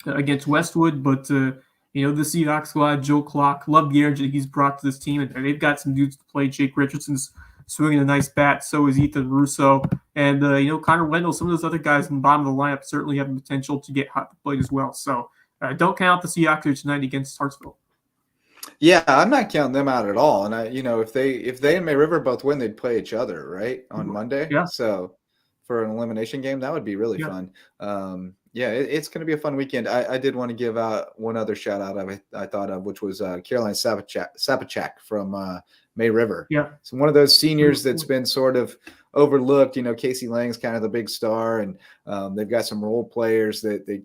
against Westwood. But the Seahawks squad, Joe Clark, love the energy he's brought to this team, and they've got some dudes to play. Jake Richardson's swinging a nice bat, so is Ethan Russo, and Connor Wendell. Some of those other guys in the bottom of the lineup certainly have the potential to get hot to play as well. So don't count the Seahawks tonight against Hartsville. Yeah, I'm not counting them out at all. And if they and May River both win, they'd play each other right on Monday. Yeah. So for an elimination game, that would be really fun. It's going to be a fun weekend. I did want to give out one other shout out I thought of, which was Caroline Sapachak from May River. Yeah. So one of those seniors that's been sort of overlooked. Casey Lang's kind of the big star, and they've got some role players that they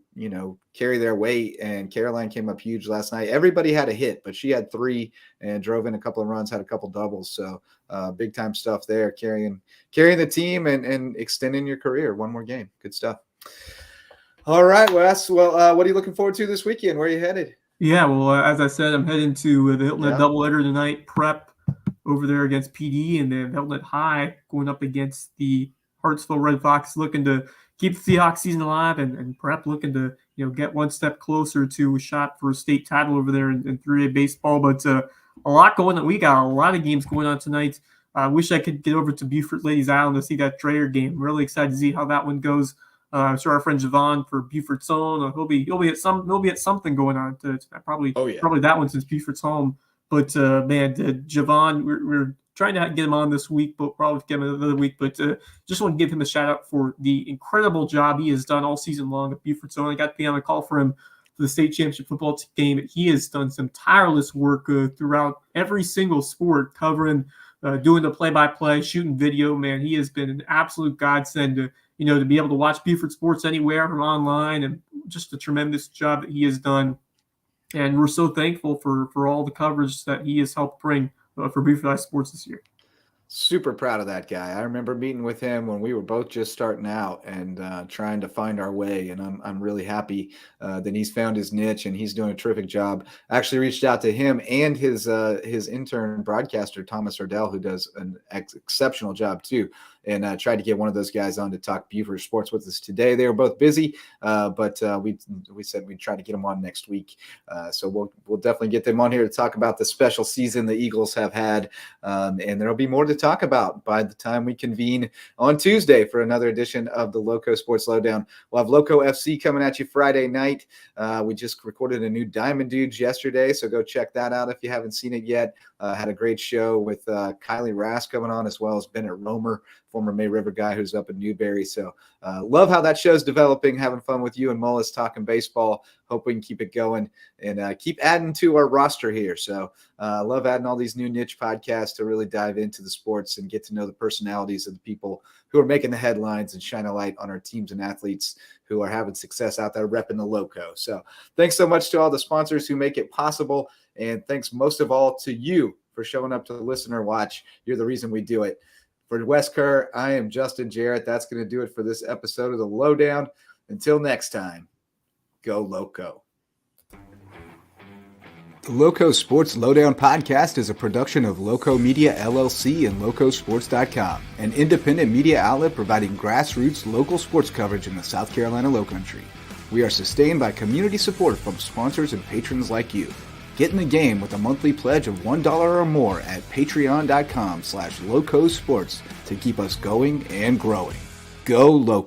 carry their weight. And Caroline came up huge last night. Everybody had a hit, but she had 3 and drove in a couple of runs, had a couple doubles. So big time stuff there, carrying the team and extending your career. One more game. Good stuff. All right, Wes. Well, what are you looking forward to this weekend? Where are you headed? Yeah, well, as I said, I'm heading to the Hilton Head doubleheader tonight. Prep over there against PD, and then Hilton Head High going up against the Hartsville Red Fox, looking to keep the Seahawks season alive, and Prep looking to get one step closer to a shot for a state title over there in 3A baseball. But a lot going on. We got a lot of games going on tonight. I wish I could get over to Buford Ladies Island to see that Dreyer game. Really excited to see how that one goes. I'm sure our friend Javon for Buford's Own, he'll be at something going on. Probably that one since Buford's home. But man, Javon, we're trying to get him on this week, but probably get him another week. But just want to give him a shout out for the incredible job he has done all season long at Buford. So I got to be on a call for him for the state championship football game. He has done some tireless work throughout every single sport, covering, doing the play-by-play, shooting video. Man, he has been an absolute godsend to be able to watch Buford sports anywhere from online, and just a tremendous job that he has done. And we're so thankful for all the coverage that he has helped bring for Buford High sports this year. Super proud of that guy. I remember meeting with him when we were both just starting out and trying to find our way. And I'm really happy that he's found his niche and he's doing a terrific job. I actually reached out to him and his intern broadcaster, Thomas Ardell, who does an exceptional job too, and tried to get one of those guys on to talk Buford sports with us today. They were both busy, but we said we'd try to get them on next week. So we'll definitely get them on here to talk about the special season the Eagles have had, and there'll be more to talk about by the time we convene on Tuesday for another edition of the LowcoSports Lowdown. We'll have Lowco FC coming at you Friday night. We just recorded a new Diamond Dudes yesterday, so go check that out if you haven't seen it yet. Had a great show with Kylie Rass coming on, as well as Bennett Romer, former May River guy who's up in Newberry. So love how that show's developing, having fun with you and Mullis talking baseball. Hope we can keep it going and keep adding to our roster here. So love adding all these new niche podcasts to really dive into the sports and get to know the personalities of the people who are making the headlines and shine a light on our teams and athletes who are having success out there repping the Lowco. So thanks so much to all the sponsors who make it possible. And thanks most of all to you for showing up to listen or watch. You're the reason we do it. For Wes Kerr, I am Justin Jarrett. That's going to do it for this episode of the Lowdown. Until next time, go Lowco. The Lowco Sports Lowdown podcast is a production of Lowco Media LLC and LowcoSports.com, an independent media outlet providing grassroots local sports coverage in the South Carolina Lowcountry. We are sustained by community support from sponsors and patrons like you. Get in the game with a monthly pledge of $1 or more at patreon.com/LowcoSports to keep us going and growing. Go Lowco.